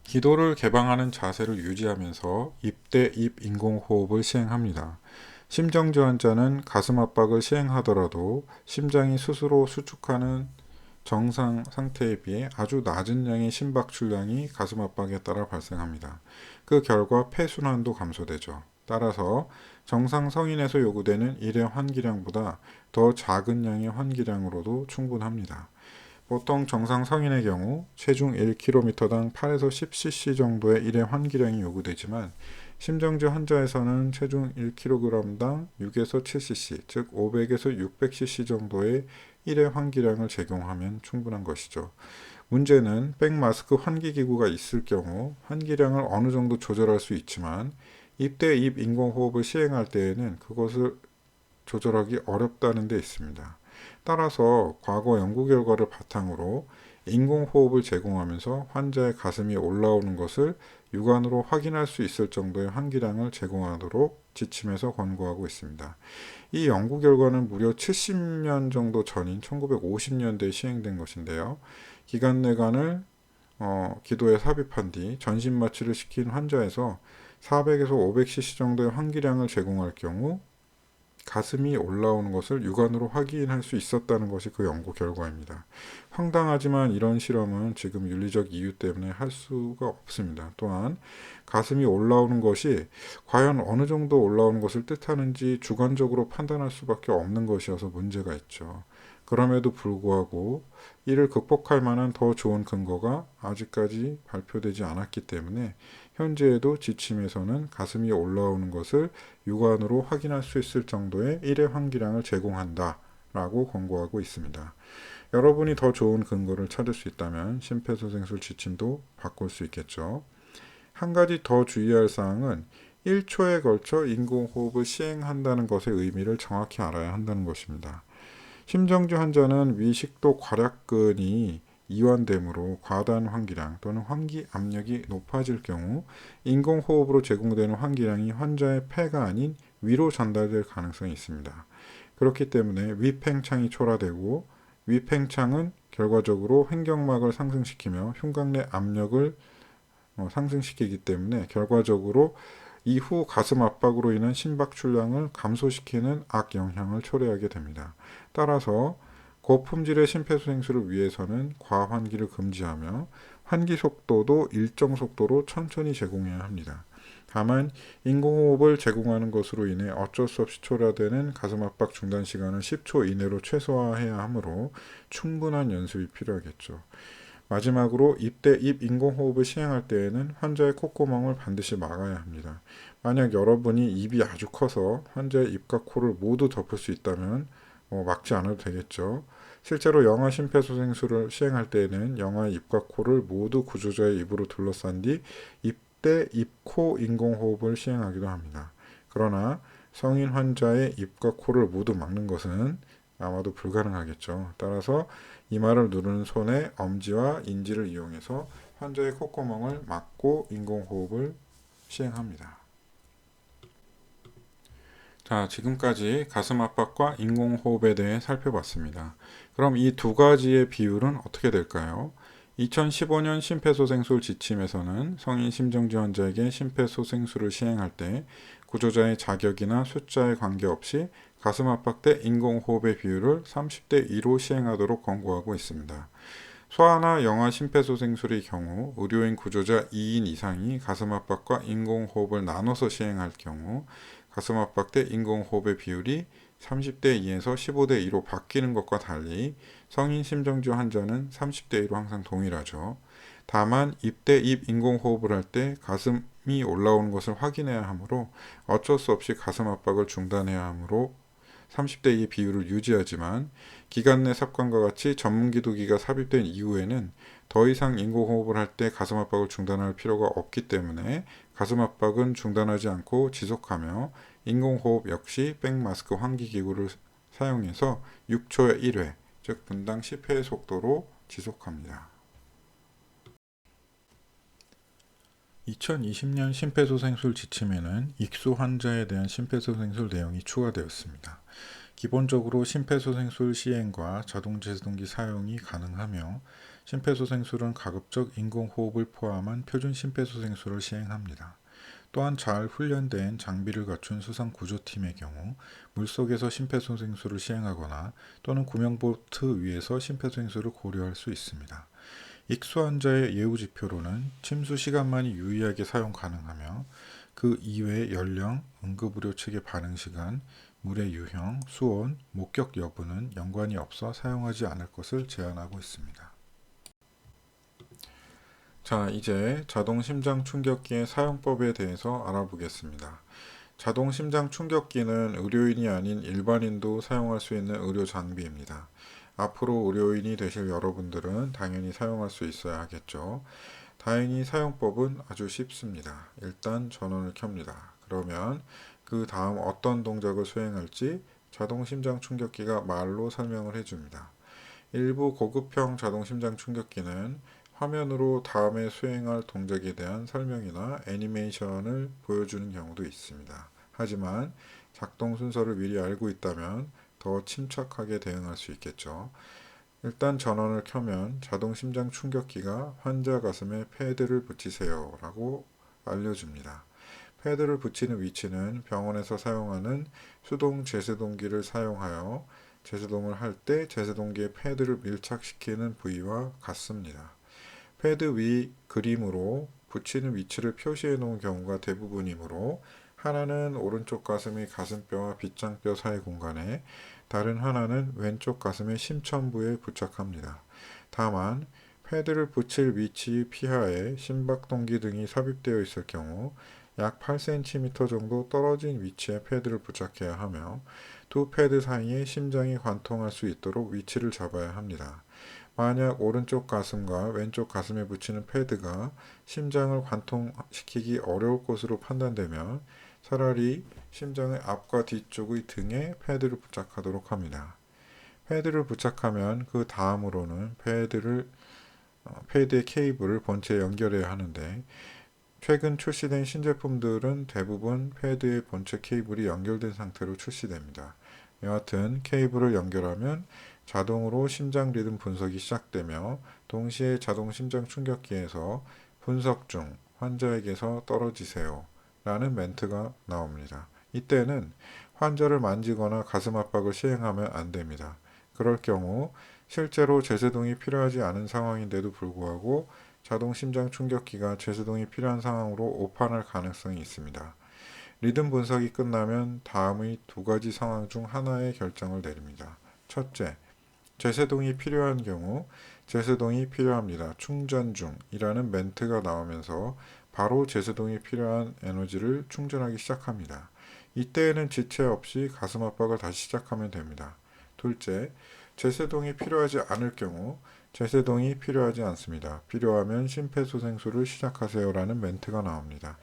기도를 개방하는 자세를 유지하면서 입 대 입 인공호흡을 시행합니다. 심정지 환자는 가슴 압박을 시행하더라도 심장이 스스로 수축하는 정상 상태에 비해 아주 낮은 양의 심박 출량이 가슴 압박에 따라 발생합니다. 그 결과 폐순환도 감소되죠. 따라서 정상 성인에서 요구되는 일회 환기량보다 더 작은 양의 환기량으로도 충분합니다. 보통 정상 성인의 경우 체중 1kg당 8에서 10cc 정도의 일회 환기량이 요구되지만 심정지 환자에서는 체중 1kg당 6에서 7cc, 즉 500에서 600cc 정도의 일회 환기량을 적용하면 충분한 것이죠. 문제는 백마스크 환기기구가 있을 경우 환기량을 어느 정도 조절할 수 있지만 입대 입 인공호흡을 시행할 때에는 그것을 조절하기 어렵다는 데 있습니다. 따라서 과거 연구 결과를 바탕으로 인공호흡을 제공하면서 환자의 가슴이 올라오는 것을 육안으로 확인할 수 있을 정도의 환기량을 제공하도록 지침에서 권고하고 있습니다. 이 연구 결과는 무려 70년 정도 전인 1950년대에 시행된 것인데요. 기관 내관을 기도에 삽입한 뒤 전신 마취를 시킨 환자에서 400에서 500cc 정도의 환기량을 제공할 경우 가슴이 올라오는 것을 육안으로 확인할 수 있었다는 것이 그 연구 결과입니다. 황당하지만 이런 실험은 지금 윤리적 이유 때문에 할 수가 없습니다. 또한 가슴이 올라오는 것이 과연 어느 정도 올라오는 것을 뜻하는지 주관적으로 판단할 수밖에 없는 것이어서 문제가 있죠. 그럼에도 불구하고 이를 극복할 만한 더 좋은 근거가 아직까지 발표되지 않았기 때문에 현재에도 지침에서는 가슴이 올라오는 것을 육안으로 확인할 수 있을 정도의 일회 환기량을 제공한다 라고 권고하고 있습니다. 여러분이 더 좋은 근거를 찾을 수 있다면 심폐소생술 지침도 바꿀 수 있겠죠. 한 가지 더 주의할 사항은 1초에 걸쳐 인공호흡을 시행한다는 것의 의미를 정확히 알아야 한다는 것입니다. 심정지 환자는 위식도 괄약근이 이완되므로 과다한 환기량 또는 환기 압력이 높아질 경우 인공호흡으로 제공되는 환기량이 환자의 폐가 아닌 위로 전달될 가능성이 있습니다. 그렇기 때문에 위팽창이 초라되고 위팽창은 결과적으로 횡격막을 상승시키며 흉곽 내 압력을 상승시키기 때문에 결과적으로 이후 가슴 압박으로 인한 심박출량을 감소시키는 악영향을 초래하게 됩니다. 따라서 고품질의 심폐소생술을 위해서는 과환기를 금지하며 환기 속도도 일정 속도로 천천히 제공해야 합니다. 다만 인공호흡을 제공하는 것으로 인해 어쩔 수 없이 초래되는 가슴 압박 중단 시간을 10초 이내로 최소화해야 하므로 충분한 연습이 필요하겠죠. 마지막으로 입대 입 인공호흡을 시행할 때에는 환자의 콧구멍을 반드시 막아야 합니다. 만약 여러분이 입이 아주 커서 환자의 입과 코를 모두 덮을 수 있다면 막지 않아도 되겠죠. 실제로 영아 심폐소생술을 시행할 때에는 영아의 입과 코를 모두 구조자의 입으로 둘러싼 뒤 입대 입코 인공호흡을 시행하기도 합니다. 그러나 성인 환자의 입과 코를 모두 막는 것은 아마도 불가능하겠죠. 따라서 이마를 누르는 손의 엄지와 인지를 이용해서 환자의 콧구멍을 막고 인공호흡을 시행합니다. 자, 지금까지 가슴 압박과 인공호흡에 대해 살펴봤습니다. 그럼 이 두 가지의 비율은 어떻게 될까요? 2015년 심폐소생술 지침에서는 성인 심정지 환자에게 심폐소생술을 시행할 때 구조자의 자격이나 숫자에 관계없이 가슴 압박 대 인공호흡의 비율을 30대 2로 시행하도록 권고하고 있습니다. 소아나 영아 심폐소생술의 경우 의료인 구조자 2인 이상이 가슴 압박과 인공호흡을 나눠서 시행할 경우 가슴 압박 대 인공호흡의 비율이 30대 2에서 15대 2로 바뀌는 것과 달리 성인 심정지 환자는 30대 2로 항상 동일하죠. 다만 입대 입 인공호흡을 할 때 가슴이 올라오는 것을 확인해야 하므로 어쩔 수 없이 가슴 압박을 중단해야 하므로 30대 2의 비율을 유지하지만 기관 내 삽관과 같이 전문 기도기가 삽입된 이후에는 더 이상 인공호흡을 할 때 가슴 압박을 중단할 필요가 없기 때문에 가슴 압박은 중단하지 않고 지속하며 인공호흡 역시 백마스크 환기기구를 사용해서 6초에 1회, 즉 분당 10회의 속도로 지속합니다. 2020년 심폐소생술 지침에는 익수 환자에 대한 심폐소생술 내용이 추가되었습니다. 기본적으로 심폐소생술 시행과 자동제동기 사용이 가능하며 심폐소생술은 가급적 인공호흡을 포함한 표준 심폐소생술을 시행합니다. 또한 잘 훈련된 장비를 갖춘 수상구조팀의 경우 물속에서 심폐소생술을 시행하거나 또는 구명보트 위에서 심폐소생술을 고려할 수 있습니다. 익수 환자의 예우 지표로는 침수 시간만이 유의하게 사용 가능하며 그 이외의 연령, 응급의료 측의 반응 시간, 물의 유형, 수온, 목격 여부는 연관이 없어 사용하지 않을 것을 제한하고 있습니다. 자, 이제 자동 심장 충격기의 사용법에 대해서 알아보겠습니다. 자동 심장 충격기는 의료인이 아닌 일반인도 사용할 수 있는 의료 장비입니다. 앞으로 의료인이 되실 여러분들은 당연히 사용할 수 있어야 하겠죠. 다행히 사용법은 아주 쉽습니다. 일단 전원을 켭니다. 그러면 그 다음 어떤 동작을 수행할지 자동 심장 충격기가 말로 설명을 해줍니다. 일부 고급형 자동 심장 충격기는 화면으로 다음에 수행할 동작에 대한 설명이나 애니메이션을 보여주는 경우도 있습니다. 하지만 작동 순서를 미리 알고 있다면 더 침착하게 대응할 수 있겠죠. 일단 전원을 켜면 자동 심장 충격기가 환자 가슴에 패드를 붙이세요 라고 알려줍니다. 패드를 붙이는 위치는 병원에서 사용하는 수동 제세동기를 사용하여 제세동을 할 때 제세동기에 패드를 밀착시키는 부위와 같습니다. 패드 위 그림으로 붙이는 위치를 표시해 놓은 경우가 대부분이므로 하나는 오른쪽 가슴의 가슴뼈와 빗장뼈 사이 공간에 다른 하나는 왼쪽 가슴의 심천부에 부착합니다. 다만 패드를 붙일 위치 피하에 심박동기 등이 삽입되어 있을 경우 약 8cm 정도 떨어진 위치에 패드를 부착해야 하며 두 패드 사이에 심장이 관통할 수 있도록 위치를 잡아야 합니다. 만약 오른쪽 가슴과 왼쪽 가슴에 붙이는 패드가 심장을 관통시키기 어려울 것으로 판단되면 차라리 심장의 앞과 뒤쪽의 등에 패드를 부착하도록 합니다. 패드를 부착하면 그 다음으로는 패드의 케이블을 본체에 연결해야 하는데 최근 출시된 신제품들은 대부분 패드의 본체 케이블이 연결된 상태로 출시됩니다. 여하튼 케이블을 연결하면 자동으로 심장 리듬 분석이 시작되며 동시에 자동 심장 충격기에서 분석 중 환자에게서 떨어지세요 라는 멘트가 나옵니다. 이때는 환자를 만지거나 가슴 압박을 시행하면 안 됩니다. 그럴 경우 실제로 제세동이 필요하지 않은 상황인데도 불구하고 자동 심장 충격기가 제세동이 필요한 상황으로 오판할 가능성이 있습니다. 리듬 분석이 끝나면 다음의 두 가지 상황 중 하나의 결정을 내립니다. 첫째, 제세동이 필요한 경우 제세동이 필요합니다. 충전 중이라는 멘트가 나오면서 바로 제세동이 필요한 에너지를 충전하기 시작합니다. 이때에는 지체 없이 가슴 압박을 다시 시작하면 됩니다. 둘째, 제세동이 필요하지 않을 경우 제세동이 필요하지 않습니다. 필요하면 심폐소생술을 시작하세요라는 멘트가 나옵니다.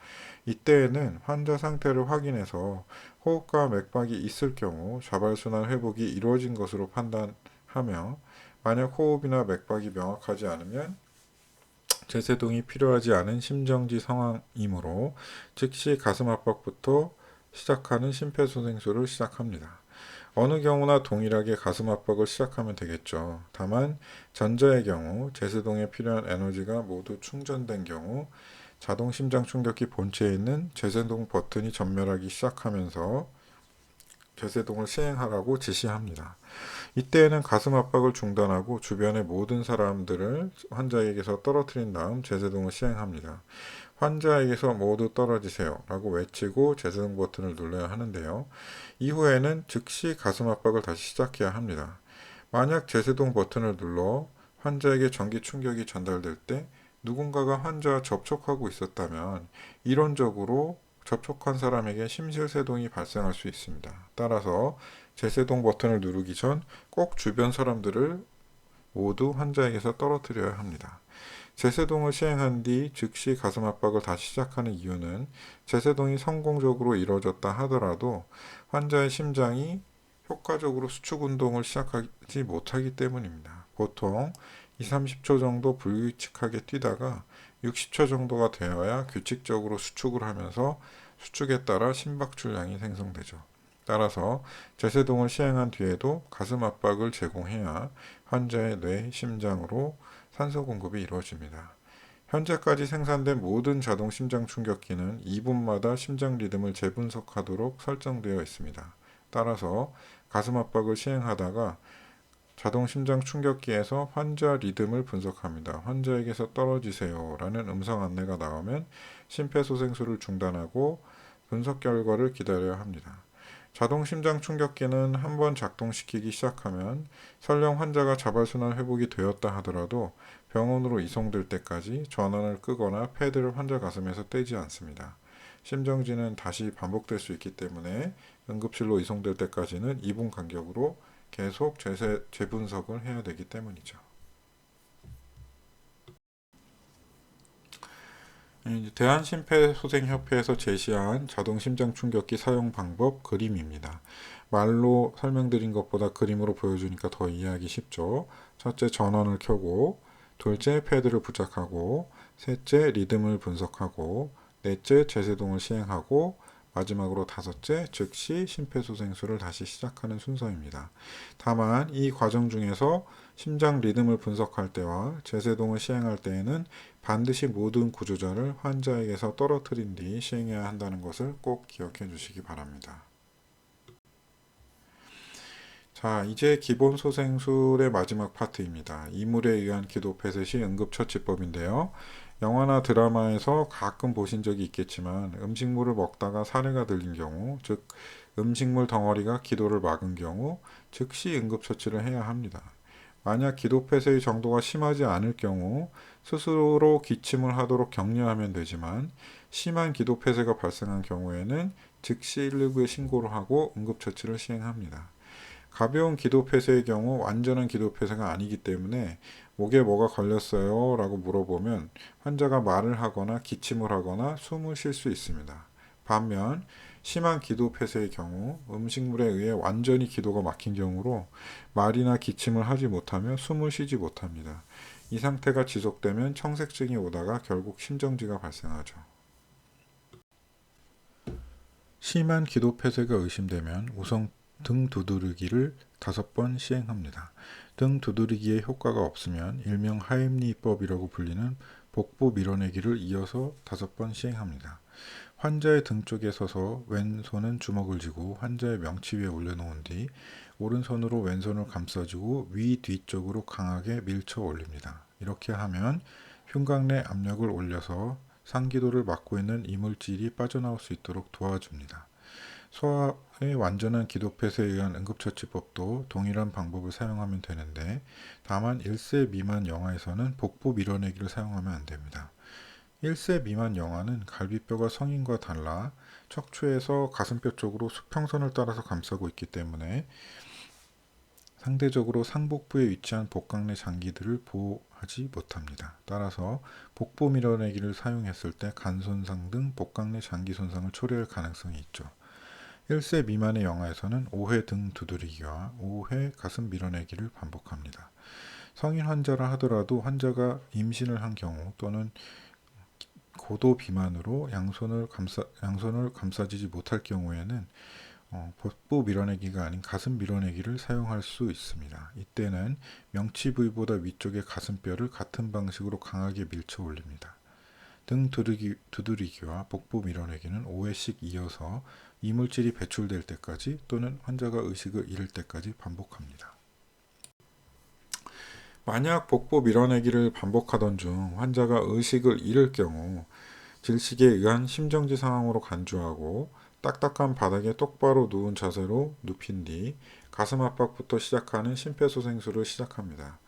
이때에는 환자 상태를 확인해서 호흡과 맥박이 있을 경우 자발순환 회복이 이루어진 것으로 판단하며 만약 호흡이나 맥박이 명확하지 않으면 제세동이 필요하지 않은 심정지 상황이므로 즉시 가슴 압박부터 시작하는 심폐소생술을 시작합니다. 어느 경우나 동일하게 가슴 압박을 시작하면 되겠죠. 다만 전자의 경우 제세동에 필요한 에너지가 모두 충전된 경우 자동 심장 충격기 본체에 있는 제세동 버튼이 전멸하기 시작하면서 제세동을 시행하라고 지시합니다. 이때에는 가슴 압박을 중단하고 주변의 모든 사람들을 환자에게서 떨어뜨린 다음 제세동을 시행합니다. 환자에게서 모두 떨어지세요 라고 외치고 제세동 버튼을 눌러야 하는데요. 이후에는 즉시 가슴 압박을 다시 시작해야 합니다. 만약 제세동 버튼을 눌러 환자에게 전기 충격이 전달될 때 누군가가 환자와 접촉하고 있었다면 이론적으로 접촉한 사람에게 심실세동이 발생할 수 있습니다. 따라서 제세동 버튼을 누르기 전 꼭 주변 사람들을 모두 환자에게서 떨어뜨려야 합니다. 제세동을 시행한 뒤 즉시 가슴 압박을 다시 시작하는 이유는 제세동이 성공적으로 이루어졌다 하더라도 환자의 심장이 효과적으로 수축 운동을 시작하지 못하기 때문입니다. 보통 2, 30초 정도 불규칙하게 뛰다가 60초 정도가 되어야 규칙적으로 수축을 하면서 수축에 따라 심박출량이 생성되죠. 따라서 제세동을 시행한 뒤에도 가슴 압박을 제공해야 환자의 뇌, 심장으로 산소 공급이 이루어집니다. 현재까지 생산된 모든 자동 심장 충격기는 2분마다 심장 리듬을 재분석하도록 설정되어 있습니다. 따라서 가슴 압박을 시행하다가 자동 심장 충격기에서 환자 리듬을 분석합니다. 환자에게서 떨어지세요 라는 음성 안내가 나오면 심폐소생술을 중단하고 분석 결과를 기다려야 합니다. 자동 심장 충격기는 한번 작동시키기 시작하면 설령 환자가 자발순환 회복이 되었다 하더라도 병원으로 이송될 때까지 전원을 끄거나 패드를 환자 가슴에서 떼지 않습니다. 심정지는 다시 반복될 수 있기 때문에 응급실로 이송될 때까지는 2분 간격으로 계속 재분석을 해야 되기 때문이죠. 대한심폐소생협회에서 제시한 자동심장충격기 사용 방법 그림입니다. 말로 설명드린 것보다 그림으로 보여주니까 더 이해하기 쉽죠. 첫째, 전원을 켜고, 둘째, 패드를 부착하고, 셋째, 리듬을 분석하고, 넷째, 제세동을 시행하고, 마지막으로 다섯째, 즉시 심폐소생술을 다시 시작하는 순서입니다. 다만 이 과정 중에서 심장 리듬을 분석할 때와 제세동을 시행할 때에는 반드시 모든 구조자를 환자에게서 떨어뜨린 뒤 시행해야 한다는 것을 꼭 기억해 주시기 바랍니다. 자, 이제 기본소생술의 마지막 파트입니다. 이물에 의한 기도 폐쇄시 응급처치법인데요. 영화나 드라마에서 가끔 보신 적이 있겠지만 음식물을 먹다가 사례가 들린 경우, 즉 음식물 덩어리가 기도를 막은 경우 즉시 응급처치를 해야 합니다. 만약 기도 폐쇄의 정도가 심하지 않을 경우 스스로 기침을 하도록 격려하면 되지만 심한 기도 폐쇄가 발생한 경우에는 즉시 119에 신고를 하고 응급처치를 시행합니다. 가벼운 기도 폐쇄의 경우 완전한 기도 폐쇄가 아니기 때문에 목에 뭐가 걸렸어요? 라고 물어보면 환자가 말을 하거나 기침을 하거나 숨을 쉴 수 있습니다. 반면 심한 기도 폐쇄의 경우 음식물에 의해 완전히 기도가 막힌 경우로 말이나 기침을 하지 못하며 숨을 쉬지 못합니다. 이 상태가 지속되면 청색증이 오다가 결국 심정지가 발생하죠. 심한 기도 폐쇄가 의심되면 우선 등 두드리기를 5번 시행합니다. 등 두드리기의 효과가 없으면 일명 하임리법이라고 불리는 복부 밀어내기를 이어서 5번 시행합니다. 환자의 등 쪽에 서서 왼손은 주먹을 쥐고 환자의 명치 위에 올려놓은 뒤 오른손으로 왼손을 감싸주고 위 뒤쪽으로 강하게 밀쳐 올립니다. 이렇게 하면 흉곽 내 압력을 올려서 상기도를 막고 있는 이물질이 빠져나올 수 있도록 도와줍니다. 소아의 완전한 기도 폐쇄에 의한 응급처치법도 동일한 방법을 사용하면 되는데 다만 1세 미만 영아에서는 복부 밀어내기를 사용하면 안 됩니다. 1세 미만 영아는 갈비뼈가 성인과 달라 척추에서 가슴뼈 쪽으로 수평선을 따라서 감싸고 있기 때문에 상대적으로 상복부에 위치한 복강 내 장기들을 보호하지 못합니다. 따라서 복부 밀어내기를 사용했을 때 간 손상 등 복강 내 장기 손상을 초래할 가능성이 있죠. 1세 미만의 영아에서는 5회 등 두드리기와 5회 가슴 밀어내기를 반복합니다. 성인 환자라 하더라도 환자가 임신을 한 경우 또는 고도 비만으로 양손을 감싸지지 못할 경우에는 복부 밀어내기가 아닌 가슴 밀어내기를 사용할 수 있습니다. 이때는 명치 부위보다 위쪽의 가슴뼈를 같은 방식으로 강하게 밀쳐 올립니다. 등 두드리기와 복부 밀어내기는 5회씩 이어서 이물질이 배출될 때까지 또는 환자가 의식을 잃을 때까지 반복합니다. 만약 복부 밀어내기를 반복하던 중 환자가 의식을 잃을 경우 질식에 의한 심정지 상황으로 간주하고 딱딱한 바닥에 똑바로 누운 자세로 눕힌 뒤 가슴 압박부터 시작하는 심폐소생술을 시작합니다.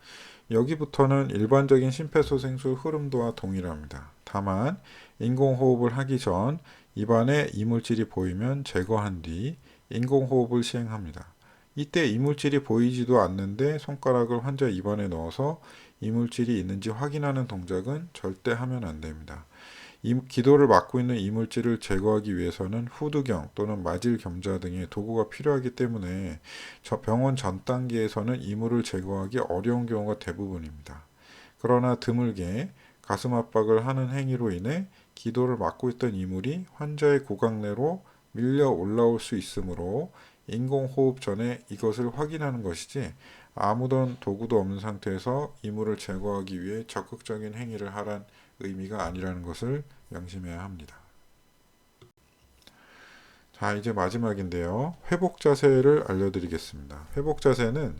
여기부터는 일반적인 심폐소생술 흐름도와 동일합니다. 다만 인공호흡을 하기 전 입안에 이물질이 보이면 제거한 뒤 인공호흡을 시행합니다. 이때 이물질이 보이지도 않는데 손가락을 환자 입안에 넣어서 이물질이 있는지 확인하는 동작은 절대 하면 안 됩니다. 기도를 막고 있는 이물질을 제거하기 위해서는 후두경 또는 마질겸자 등의 도구가 필요하기 때문에 병원 전 단계에서는 이물을 제거하기 어려운 경우가 대부분입니다. 그러나 드물게 가슴 압박을 하는 행위로 인해 기도를 막고 있던 이물이 환자의 고각 내로 밀려 올라올 수 있으므로 인공호흡 전에 이것을 확인하는 것이지 아무런 도구도 없는 상태에서 이물을 제거하기 위해 적극적인 행위를 하란 의미가 아니라는 것을 명심해야 합니다. 자, 이제 마지막인데요. 회복 자세를 알려드리겠습니다. 회복 자세는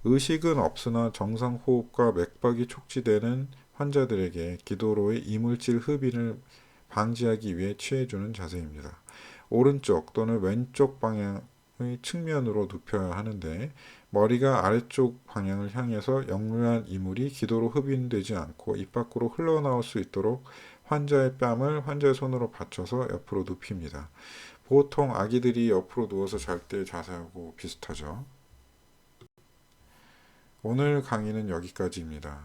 의식은 없으나 정상 호흡과 맥박이 촉지되는 환자들에게 기도로의 이물질 흡인을 방지하기 위해 취해주는 자세입니다. 오른쪽 또는 왼쪽 방향의 측면으로 눕혀야 하는데 머리가 아래쪽 방향을 향해서 역류한 이물이 기도로 흡인되지 않고 입 밖으로 흘러나올 수 있도록 환자의 뺨을 환자의 손으로 받쳐서 옆으로 눕힙니다. 보통 아기들이 옆으로 누워서 잘 때 자세하고 비슷하죠. 오늘 강의는 여기까지입니다.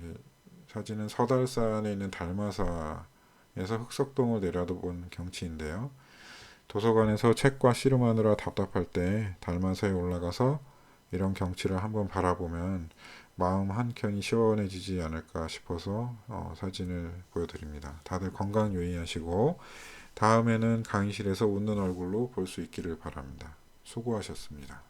예, 사진은 서달산에 있는 달마사에서 흑석동을 내려다본 경치인데요. 도서관에서 책과 씨름하느라 답답할 때 달마사에 올라가서 이런 경치를 한번 바라보면 마음 한켠이 시원해지지 않을까 싶어서 사진을 보여드립니다. 다들 건강 유의하시고 다음에는 강의실에서 웃는 얼굴로 볼 수 있기를 바랍니다. 수고하셨습니다.